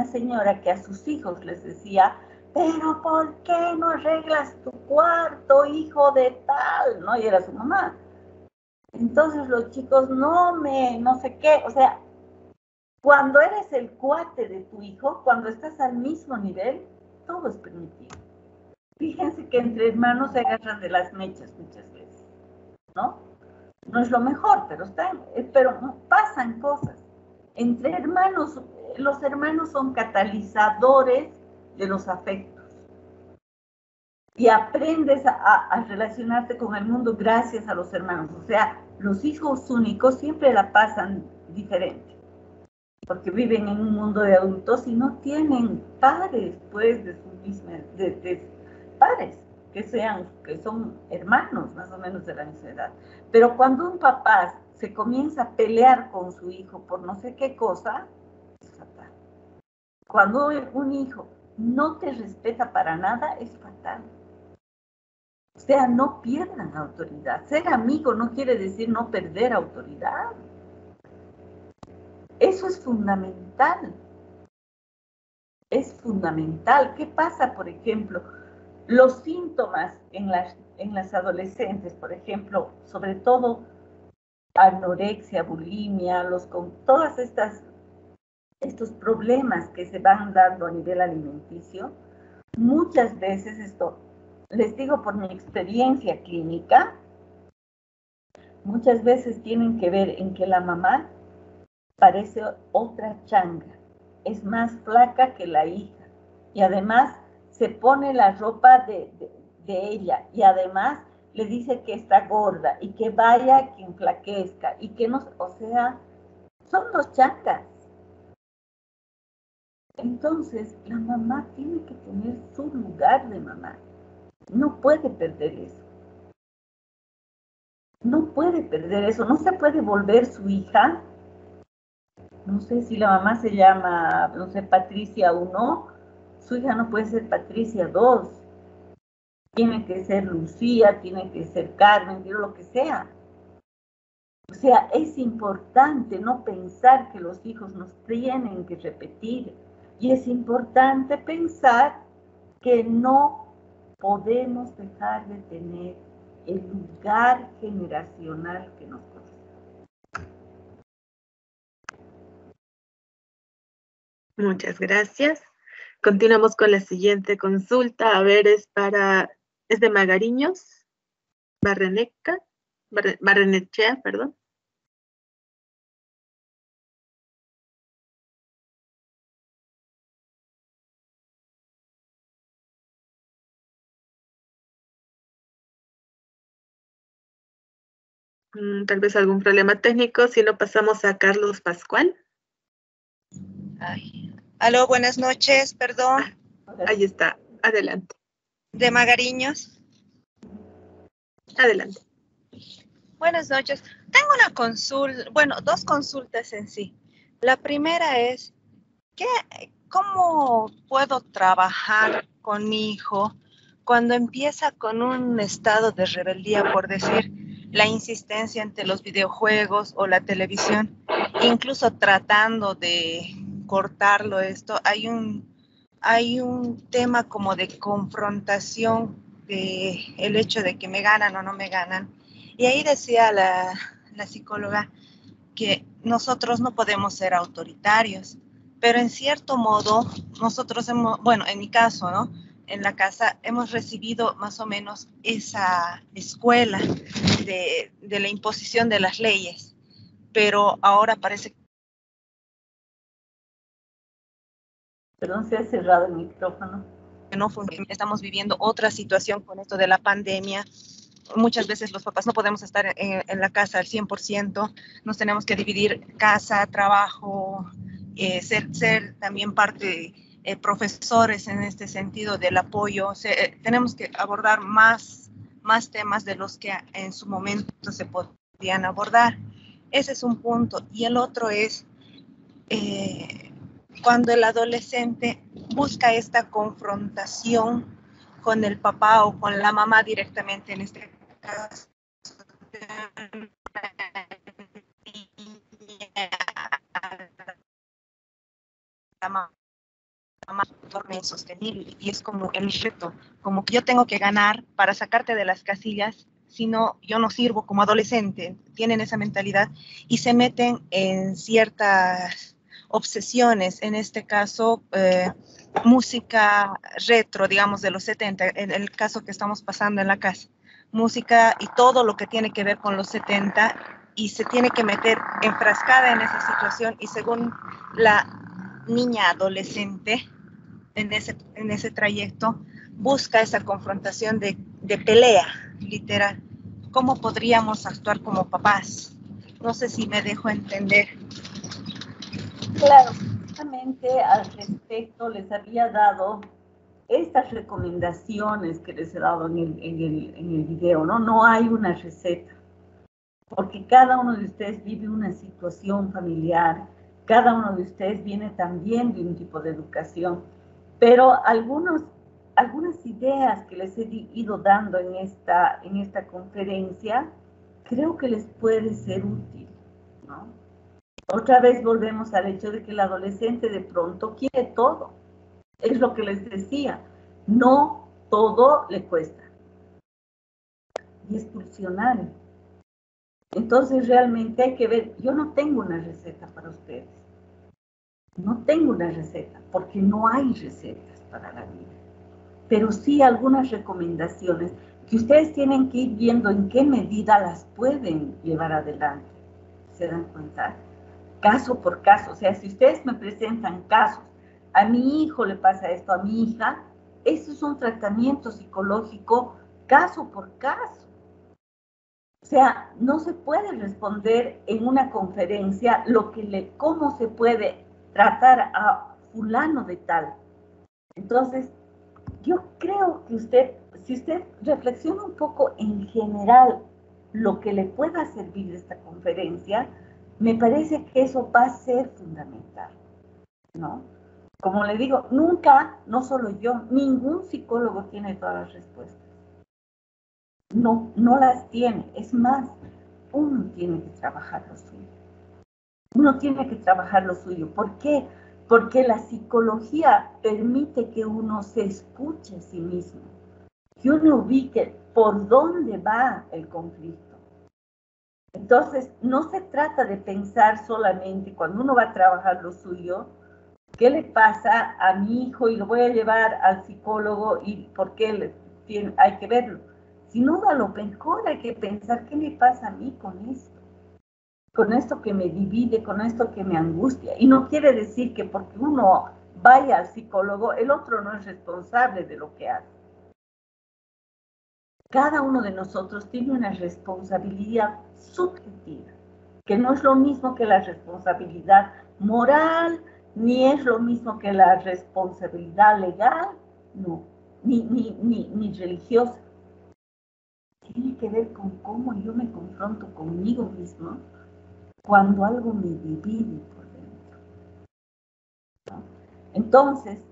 señora que a sus hijos les decía, pero ¿por qué no arreglas tu cuarto, hijo de tal? ¿No? Y era su mamá. Entonces los chicos, no sé qué. O sea, cuando eres el cuate de tu hijo, cuando estás al mismo nivel, todo es permitido. Fíjense que entre hermanos se agarran de las mechas muchas veces, ¿no? No es lo mejor, pero pasan cosas. Entre hermanos, los hermanos son catalizadores de los afectos. Y aprendes a relacionarte con el mundo gracias a los hermanos. O sea, los hijos únicos siempre la pasan diferente. Porque viven en un mundo de adultos y no tienen padres, pues, de sus mismas, de padres que son hermanos más o menos de la misma edad. Pero cuando un papá se comienza a pelear con su hijo por no sé qué cosa, es fatal. Cuando un hijo no te respeta para nada, es fatal. O sea, no pierdan autoridad. Ser amigo no quiere decir no perder autoridad. Eso es fundamental. Es fundamental. ¿Qué pasa, por ejemplo? Los síntomas en las adolescentes, por ejemplo, sobre todo anorexia, bulimia, con todas estos problemas que se van dando a nivel alimenticio, muchas veces esto, les digo por mi experiencia clínica, muchas veces tienen que ver en que la mamá parece otra changa, es más flaca que la hija y además se pone la ropa de ella y además le dice que está gorda y que vaya que enflaquezca y que no, o sea, son dos changas. Entonces, la mamá tiene que tener su lugar de mamá. No puede perder eso. No puede perder eso. No se puede volver su hija. No sé si la mamá se llama, no sé, Patricia 1. Su hija no puede ser Patricia 2. Tiene que ser Lucía, tiene que ser Carmen, lo que sea. O sea, es importante no pensar que los hijos nos tienen que repetir. Y es importante pensar que no podemos dejar de tener el lugar generacional que nos corresponde. Muchas gracias. Continuamos con la siguiente consulta. A ver, es de Magariños, Barreneca. Barrenechea, perdón. Tal vez algún problema técnico, si no pasamos a Carlos Pascual. Ay. Aló, buenas noches, perdón. Ahí está, adelante. De Magariños. Adelante. Buenas noches. Tengo una consulta, bueno, dos consultas en sí. La primera es, ¿cómo puedo trabajar con mi hijo cuando empieza con un estado de rebeldía, por decir, la insistencia ante los videojuegos o la televisión, incluso tratando de cortarlo esto? Hay un tema como de confrontación de el hecho de que me ganan o no me ganan. Y ahí decía la psicóloga que nosotros no podemos ser autoritarios, pero en cierto modo nosotros hemos, bueno, en mi caso, ¿no? En la casa hemos recibido más o menos esa escuela de la imposición de las leyes, pero ahora parece que... Perdón, se ha cerrado el micrófono. No funciona. Estamos viviendo otra situación con esto de la pandemia. Muchas veces los papás no podemos estar en la casa al 100%, nos tenemos que dividir casa, trabajo, ser también parte, profesores en este sentido del apoyo. Tenemos que abordar más temas de los que en su momento se podían abordar. Ese es un punto. Y el otro es cuando el adolescente busca esta confrontación con el papá o con la mamá directamente, en este caso, la mamá torna insostenible, y es como el reto, como que yo tengo que ganar para sacarte de las casillas, si no, yo no sirvo como adolescente. Tienen esa mentalidad y se meten en ciertas obsesiones, en este caso, música retro, digamos, de los 70, en el caso que estamos pasando en la casa, música y todo lo que tiene que ver con los 70, y se tiene que meter enfrascada en esa situación, y según la niña adolescente, en ese trayecto, busca esa confrontación de pelea, literal. ¿Cómo podríamos actuar como papás? No sé si me dejo entender. Claro, justamente al respecto les había dado estas recomendaciones que les he dado en el video, ¿no? No hay una receta, porque cada uno de ustedes vive una situación familiar, cada uno de ustedes viene también de un tipo de educación, pero algunas ideas que les he ido dando en esta conferencia, creo que les puede ser útil, ¿no? Otra vez volvemos al hecho de que el adolescente de pronto quiere todo. Es lo que les decía, no todo le cuesta. Y es pulsional. Entonces realmente hay que ver, yo no tengo una receta para ustedes. No tengo una receta, porque no hay recetas para la vida. Pero sí algunas recomendaciones que ustedes tienen que ir viendo en qué medida las pueden llevar adelante. ¿Se dan cuenta? Caso por caso. O sea, si ustedes me presentan casos, a mi hijo le pasa esto, a mi hija, eso es un tratamiento psicológico caso por caso. O sea, no se puede responder en una conferencia cómo se puede tratar a fulano de tal. Entonces, yo creo que si usted reflexiona un poco en general lo que le pueda servir de esta conferencia, me parece que eso va a ser fundamental, ¿no? Como le digo, nunca, no solo yo, ningún psicólogo tiene todas las respuestas. No las tiene. Es más, uno tiene que trabajar lo suyo. Uno tiene que trabajar lo suyo. ¿Por qué? Porque la psicología permite que uno se escuche a sí mismo, que uno ubique por dónde va el conflicto. Entonces, no se trata de pensar solamente cuando uno va a trabajar lo suyo, ¿qué le pasa a mi hijo y lo voy a llevar al psicólogo y por qué hay que verlo? Sin duda, lo mejor hay que pensar qué me pasa a mí con esto que me divide, con esto que me angustia. Y no quiere decir que porque uno vaya al psicólogo, el otro no es responsable de lo que hace. Cada uno de nosotros tiene una responsabilidad subjetiva, que no es lo mismo que la responsabilidad moral, ni es lo mismo que la responsabilidad legal, no, ni religiosa. Tiene que ver con cómo yo me confronto conmigo mismo cuando algo me divide por dentro, ¿no? Entonces,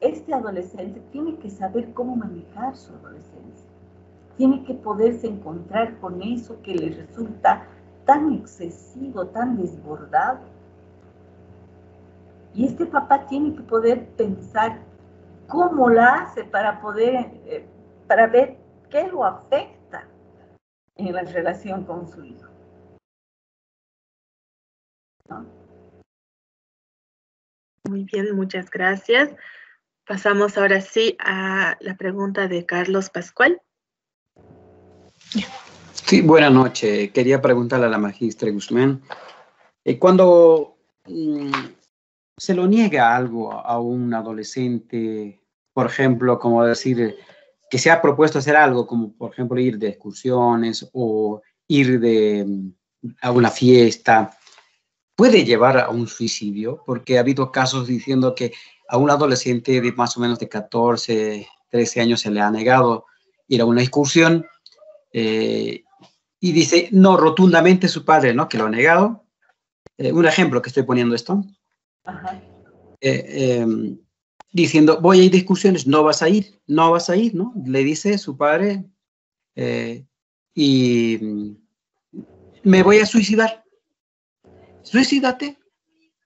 este adolescente tiene que saber cómo manejar su adolescencia. Tiene que poderse encontrar con eso que le resulta tan excesivo, tan desbordado. Y este papá tiene que poder pensar cómo la hace para poder, para ver qué lo afecta en la relación con su hijo, ¿no? Muy bien, muchas gracias. Pasamos ahora sí a la pregunta de Carlos Pascual. Sí, buenas noches. Quería preguntarle a la magistra Guzmán, cuando se lo niega algo a un adolescente, por ejemplo, como decir que se ha propuesto hacer algo, como por ejemplo ir de excursiones o ir a una fiesta, puede llevar a un suicidio, porque ha habido casos diciendo que a un adolescente de más o menos de 14, 13 años se le ha negado ir a una excursión, y dice, no, rotundamente su padre, ¿no? Que lo ha negado. Un ejemplo que estoy poniendo esto. Ajá. Diciendo, voy a ir de excursiones, no vas a ir, ¿no? Le dice su padre, y me voy a suicidar. Suicídate,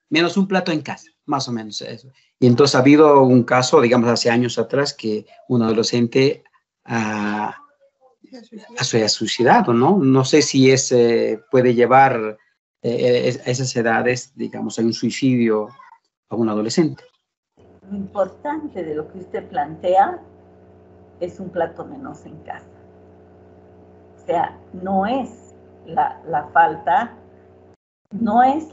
menos un plato en casa, más o menos eso. Y entonces ha habido un caso, digamos, hace años atrás, que un adolescente se ha suicidado, ¿no? No sé si puede llevar a esas edades, digamos, a un suicidio a un adolescente. Lo importante de lo que usted plantea es un plato menos en casa. O sea, no es la falta, no es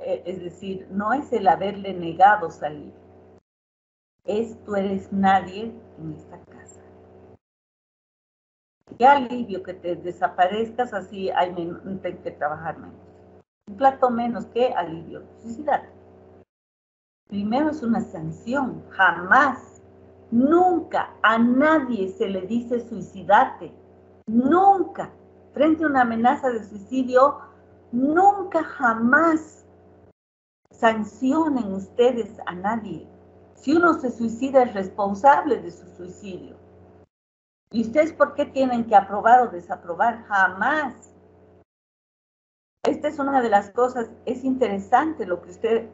es decir, no es el haberle negado salir. Es tú eres nadie en esta casa. Qué alivio que te desaparezcas, así tengo que trabajar menos. Un plato menos, qué alivio. Suicídate. Primero es una sanción. Jamás, nunca a nadie se le dice suicídate. Nunca. Frente a una amenaza de suicidio, nunca jamás sancionen ustedes a nadie. Si uno se suicida, es responsable de su suicidio. ¿Y ustedes por qué tienen que aprobar o desaprobar? Jamás. Esta es una de las cosas, es interesante lo que usted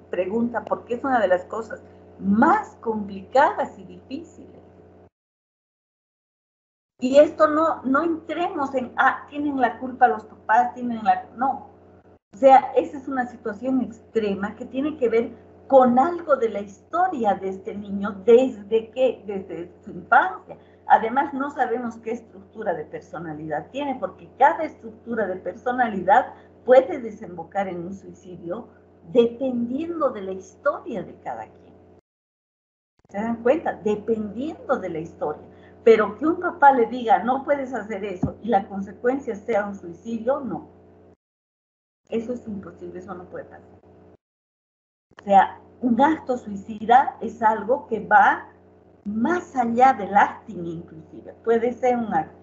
pregunta, porque es una de las cosas más complicadas y difíciles. Y esto no entremos en, tienen la culpa los papás, no. O sea, esa es una situación extrema que tiene que ver con algo de la historia de este niño desde su infancia. Además, no sabemos qué estructura de personalidad tiene, porque cada estructura de personalidad puede desembocar en un suicidio dependiendo de la historia de cada quien. ¿Se dan cuenta? Dependiendo de la historia. Pero que un papá le diga, no puedes hacer eso, y la consecuencia sea un suicidio, no. Eso es imposible, eso no puede pasar. O sea, un acto suicida es algo que va más allá del acting inclusive. Puede ser un acto.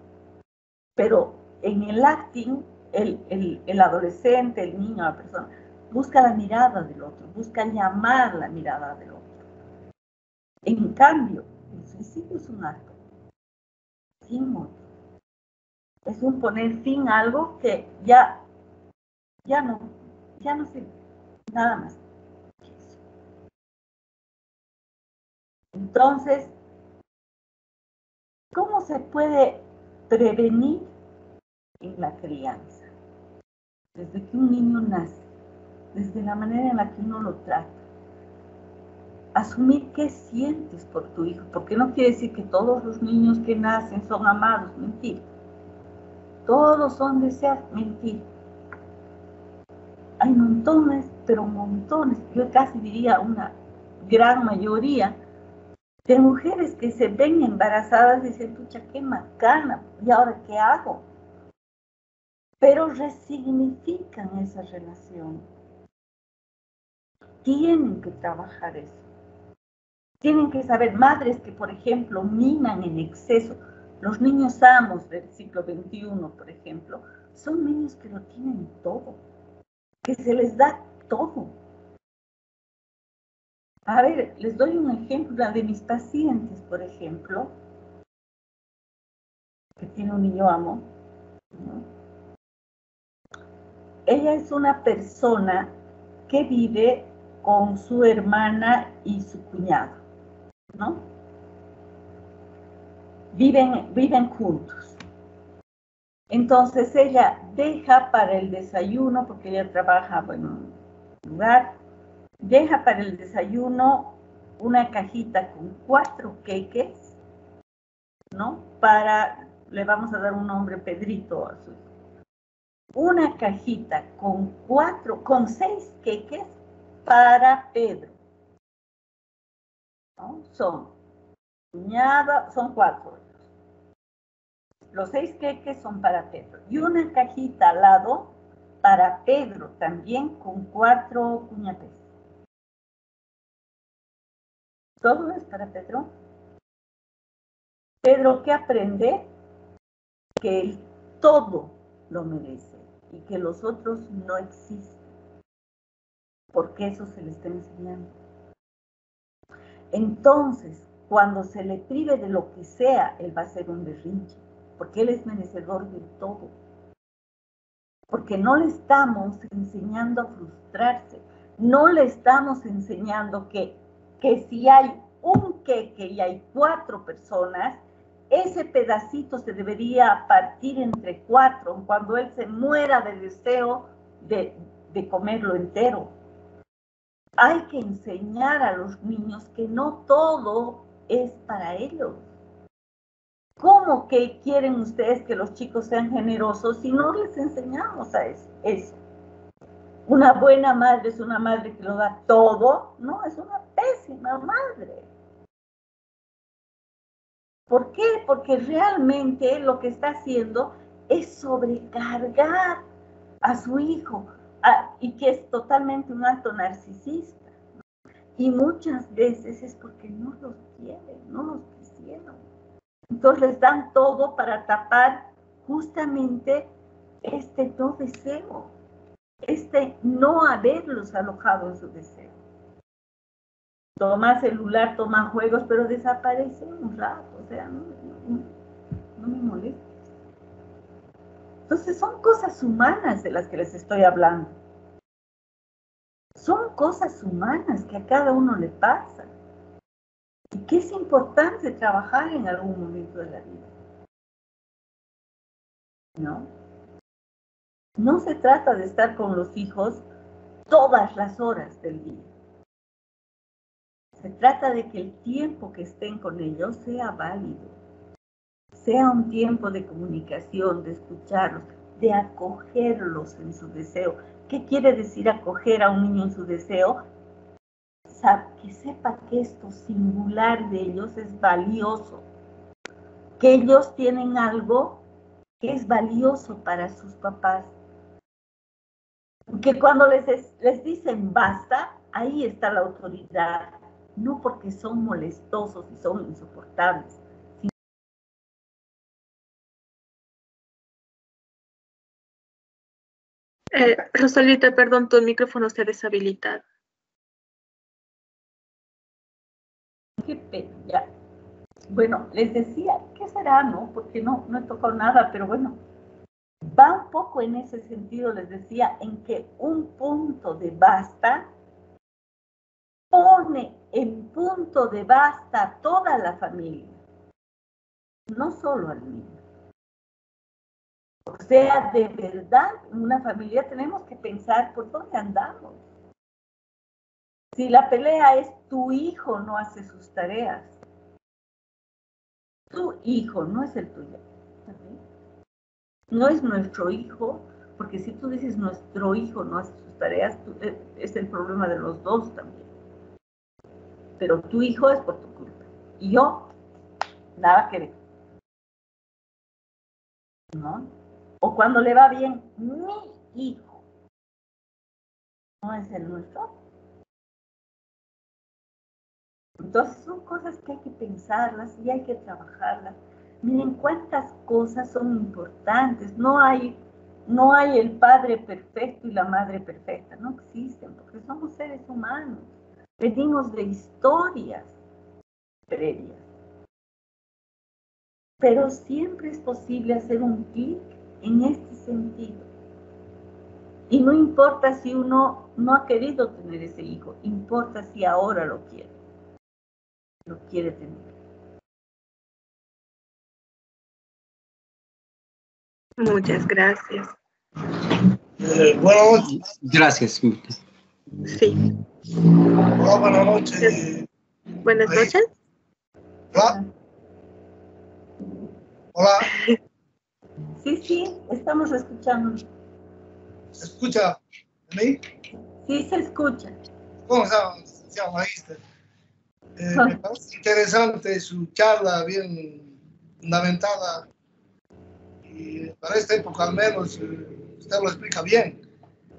Pero en el acting, el adolescente, el niño, la persona, busca la mirada del otro, busca llamar la mirada del otro. En cambio, el suicidio es un acto sin otro. Es un poner fin a algo que ya no sirve, nada más. Entonces, ¿cómo se puede prevenir en la crianza? Desde que un niño nace, desde la manera en la que uno lo trata. asumir qué sientes por tu hijo, porque no quiere decir que todos los niños que nacen son amados, mentira. Todos son deseados, mentira. Hay montones, pero montones, yo casi diría una gran mayoría de mujeres que se ven embarazadas y dicen, pucha, qué macana, ¿y ahora qué hago? Pero resignifican esa relación. Tienen que trabajar eso. Tienen que saber, madres que, por ejemplo, miman en exceso. Los niños amos del siglo XXI, por ejemplo, son niños que lo tienen todo, que se les da todo. A ver, les doy un ejemplo, la de mis pacientes, por ejemplo, que tiene un niño amo, ¿no? Ella es una persona que vive con su hermana y su cuñado, ¿no? Viven juntos. Entonces ella deja para el desayuno, porque ella trabaja, bueno, en un lugar, deja para el desayuno una cajita con 4 queques, ¿no? Le vamos a dar un nombre, Pedrito, a su hijo. Una cajita con 6 queques para Pedro, ¿no? Son 4. Los 6 queques son para Pedro. Y una cajita al lado para Pedro, también con 4 cuñapés. Todo es para Pedro. Pedro, ¿qué aprende? Que él todo lo merece y que los otros no existen. Porque eso se le está enseñando. Entonces, cuando se le prive de lo que sea, él va a ser un berrinche. Porque él es merecedor de todo. Porque no le estamos enseñando a frustrarse. No le estamos enseñando que si hay un queque y hay 4 personas, ese pedacito se debería partir entre 4 cuando él se muera de deseo de comerlo entero. Hay que enseñar a los niños que no todo es para ellos. ¿Cómo que quieren ustedes que los chicos sean generosos si no les enseñamos a eso? Una buena madre es una madre que lo da todo, no, es una pésima madre. ¿Por qué? Porque realmente lo que está haciendo es sobrecargar a su hijo y que es totalmente un acto narcisista. Y muchas veces es porque no los quieren, no los quisieron. Entonces les dan todo para tapar justamente este no deseo, este no haberlos alojado en su deseo. Toma celular, toma juegos, pero desaparece un rato, o sea, no me molestes. Entonces son cosas humanas de las que les estoy hablando. Son cosas humanas que a cada uno le pasa. Y que es importante trabajar en algún momento de la vida. ¿No? No se trata de estar con los hijos todas las horas del día. Se trata de que el tiempo que estén con ellos sea válido. Sea un tiempo de comunicación, de escucharlos, de acogerlos en su deseo. ¿Qué quiere decir acoger a un niño en su deseo? Que sepa que esto singular de ellos es valioso. Que ellos tienen algo que es valioso para sus papás. Que cuando les dicen basta, ahí está la autoridad. No porque son molestosos y son insoportables. Rosalita, perdón, tu micrófono está deshabilitado. Qué pena, ya. Bueno, les decía, ¿qué será, no? Porque no he tocado nada, pero bueno, va un poco en ese sentido, les decía, en que un punto de basta pone en punto de basta a toda la familia, no solo al niño. O sea, de verdad, en una familia tenemos que pensar por dónde andamos. Si la pelea es tu hijo no hace sus tareas, tu hijo no es el tuyo. No es nuestro hijo, porque si tú dices nuestro hijo no hace sus tareas, es el problema de los dos también. Pero tu hijo es por tu culpa. Y yo, nada que ver. ¿No? O cuando le va bien, mi hijo no es el nuestro. Entonces son cosas que hay que pensarlas y hay que trabajarlas. Miren cuántas cosas son importantes. No hay el padre perfecto y la madre perfecta. No existen, porque somos seres humanos. Venimos de historias previas. Pero siempre es posible hacer un clic en este sentido. Y no importa si uno no ha querido tener ese hijo, importa si ahora lo quiere tener. Muchas gracias. Buenas noches. Gracias. Sí. Hola, buenas noches. Buenas noches. Hola. Hola. Sí, estamos escuchando. ¿Se escucha a mí? Sí, se escucha. ¿Cómo está, señor Magister? Me parece interesante su charla, bien fundamentada. Y para esta época al menos usted lo explica bien.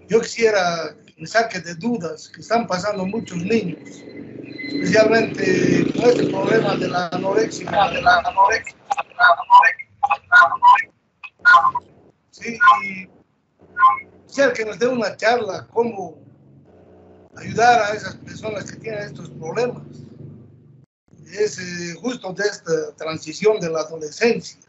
Yo quisiera que me saque de dudas que están pasando muchos niños, especialmente con este problema de la anorexia. Sí, y quisiera que nos dé una charla cómo ayudar a esas personas que tienen estos problemas. Es justo de esta transición de la adolescencia.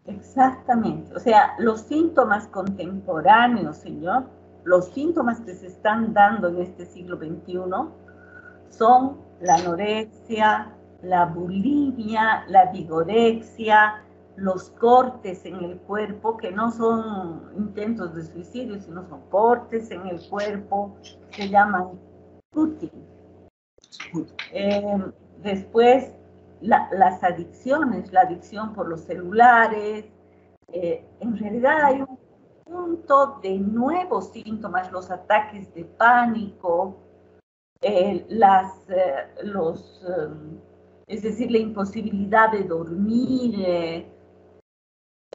Exactamente. O sea, los síntomas contemporáneos, señor, los síntomas que se están dando en este siglo XXI son la anorexia, la bulimia, la vigorexia, los cortes en el cuerpo, que no son intentos de suicidio, sino son cortes en el cuerpo, se llaman cutting. Después, las adicciones, la adicción por los celulares. En realidad hay un punto de nuevos síntomas, los ataques de pánico, es decir, la imposibilidad de dormir.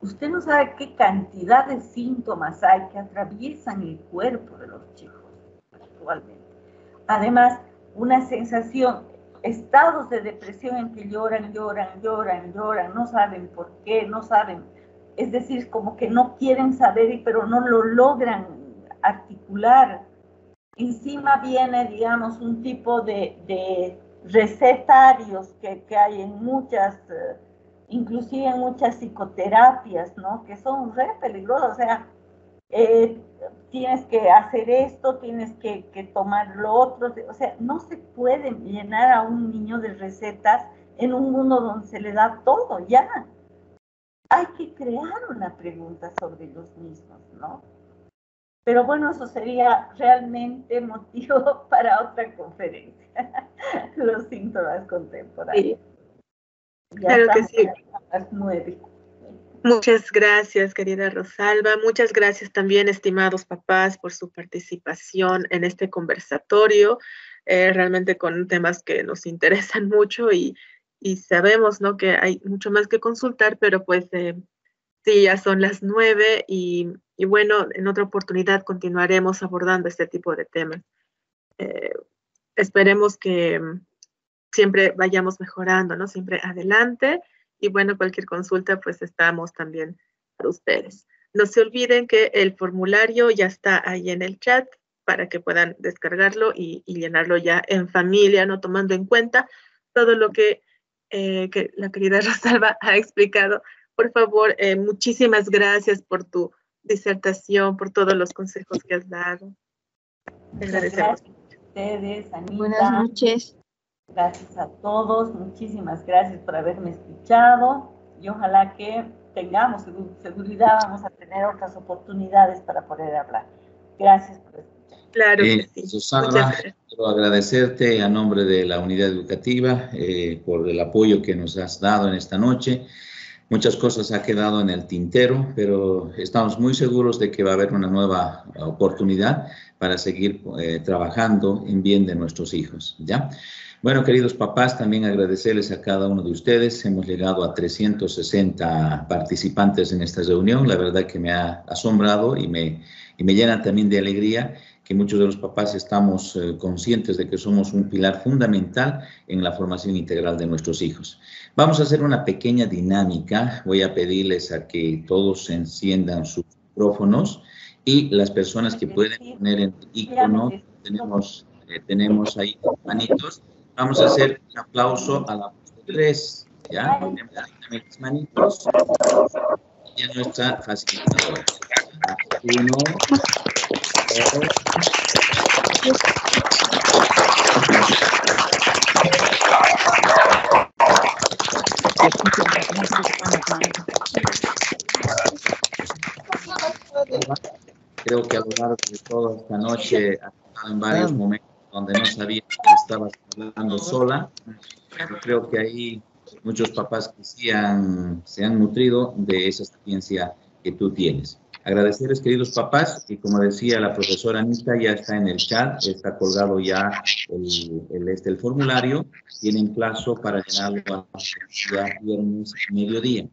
Usted no sabe qué cantidad de síntomas hay que atraviesan el cuerpo de los chicos actualmente. Además, una sensación, estados de depresión en que lloran, no saben por qué, no saben, es decir, como que no quieren saber, pero no lo logran articular. Encima viene, digamos, un tipo de recetarios que hay en muchas, inclusive en muchas psicoterapias, ¿no? Que son re peligrosas, o sea, tienes que hacer esto, tienes que tomar lo otro, o sea, no se puede llenar a un niño de recetas en un mundo donde se le da todo, ya. Hay que crear una pregunta sobre ellos mismos, ¿no? Pero bueno, eso sería realmente motivo para otra conferencia, los síntomas contemporáneos. Sí. Claro que sí. A las 9. Muchas gracias, querida Rosalba. Muchas gracias también, estimados papás, por su participación en este conversatorio, realmente con temas que nos interesan mucho y sabemos, ¿no?, que hay mucho más que consultar, pero pues sí, ya son las 9 y bueno, en otra oportunidad continuaremos abordando este tipo de temas. Esperemos que siempre vayamos mejorando, ¿no? Siempre adelante. Y bueno, cualquier consulta, pues estamos también para ustedes. No se olviden que el formulario ya está ahí en el chat para que puedan descargarlo y llenarlo ya en familia, ¿no? Tomando en cuenta todo lo que la querida Rosalba ha explicado. Por favor, muchísimas gracias por tu disertación, por todos los consejos que has dado. Te agradecemos. Gracias a ustedes, Anita. Buenas noches. Gracias a todos, muchísimas gracias por haberme escuchado y ojalá que tengamos seguridad, vamos a tener otras oportunidades para poder hablar. Gracias por escuchar. Claro que sí. Susana, quiero agradecerte a nombre de la unidad educativa por el apoyo que nos has dado en esta noche. Muchas cosas han quedado en el tintero, pero estamos muy seguros de que va a haber una nueva oportunidad para seguir trabajando en bien de nuestros hijos, ¿ya? Bueno, queridos papás, también agradecerles a cada uno de ustedes. Hemos llegado a 360 participantes en esta reunión. La verdad que me ha asombrado y me llena también de alegría que muchos de los papás estamos conscientes de que somos un pilar fundamental en la formación integral de nuestros hijos. Vamos a hacer una pequeña dinámica. Voy a pedirles a que todos enciendan sus micrófonos y las personas que pueden poner en el icono, tenemos ahí manitos. Vamos a hacer un aplauso a la voz de 3. ¿Ya? Tenemos ahí las manitos y a nuestra facilitadora. 1, 2. Creo que a lo largo de toda esta noche ha estado en varios momentos donde no sabía que estabas hablando sola. Yo creo que ahí muchos papás que sí se han nutrido de esa experiencia que tú tienes. Agradecerles, queridos papás, y como decía la profesora Anita, ya está en el chat, está colgado ya el formulario, tienen plazo para llenarlo ya viernes mediodía.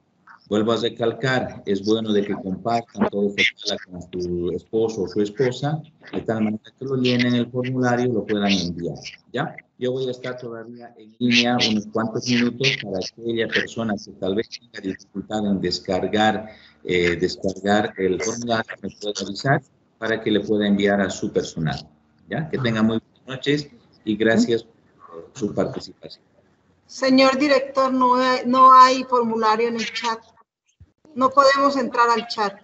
Vuelvo a recalcar, es bueno de que compartan todo esto con su esposo o su esposa, de tal manera que lo llenen el formulario y lo puedan enviar, ¿ya? Yo voy a estar todavía en línea unos cuantos minutos para aquella persona que tal vez tenga dificultad en descargar el formulario, me puede avisar para que le pueda enviar a su personal, ¿ya? Que tengan muy buenas noches y gracias por su participación. Señor director, no hay formulario en el chat. No podemos entrar al chat.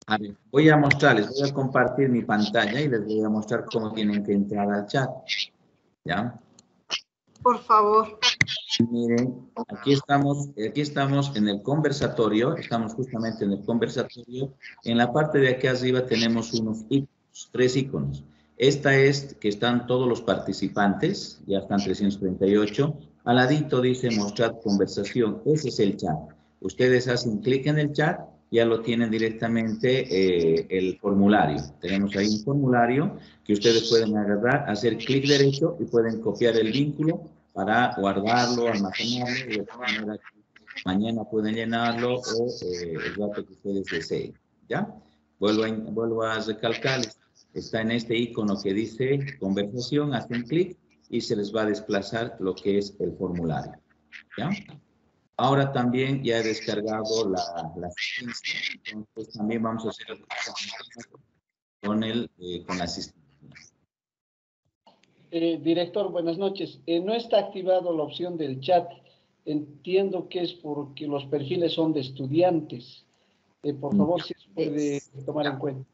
A ver, voy a mostrarles, voy a compartir mi pantalla y les voy a mostrar cómo tienen que entrar al chat. ¿Ya? Por favor. Miren, aquí estamos en el conversatorio, estamos justamente en el conversatorio. En la parte de aquí arriba tenemos unos iconos, 3 iconos. Esta es que están todos los participantes, ya están 338. Al ladito dice mostrar conversación, ese es el chat. Ustedes hacen clic en el chat, ya lo tienen directamente el formulario. Tenemos ahí un formulario que ustedes pueden agarrar, hacer clic derecho y pueden copiar el vínculo para guardarlo, almacenarlo, y de esta manera mañana pueden llenarlo o el rato que ustedes deseen. ¿Ya? Vuelvo a recalcar, está en este icono que dice conversación, hacen clic y se les va a desplazar lo que es el formulario. ¿Ya? Ahora también ya he descargado la asistencia, entonces también vamos a hacer el con la asistencia. Director, buenas noches. No está activado la opción del chat. Entiendo que es porque los perfiles son de estudiantes. Por favor, si se puede tomar en cuenta.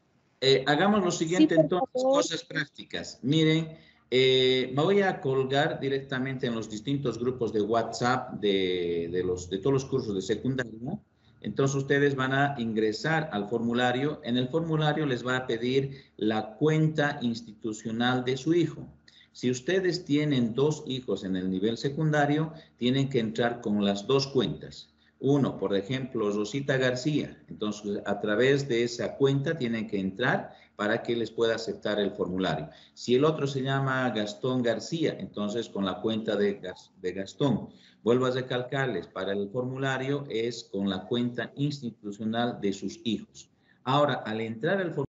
Hagamos lo siguiente, entonces, cosas prácticas. Miren, me voy a colgar directamente en los distintos grupos de WhatsApp de todos los cursos de secundaria. Entonces, ustedes van a ingresar al formulario. En el formulario les va a pedir la cuenta institucional de su hijo. Si ustedes tienen 2 hijos en el nivel secundario, tienen que entrar con las 2 cuentas. Uno, por ejemplo, Rosita García. Entonces, a través de esa cuenta tienen que entrar para que les pueda aceptar el formulario. Si el otro se llama Gastón García, entonces con la cuenta de Gastón. Vuelvo a recalcarles, para el formulario es con la cuenta institucional de sus hijos. Ahora, al entrar al formulario,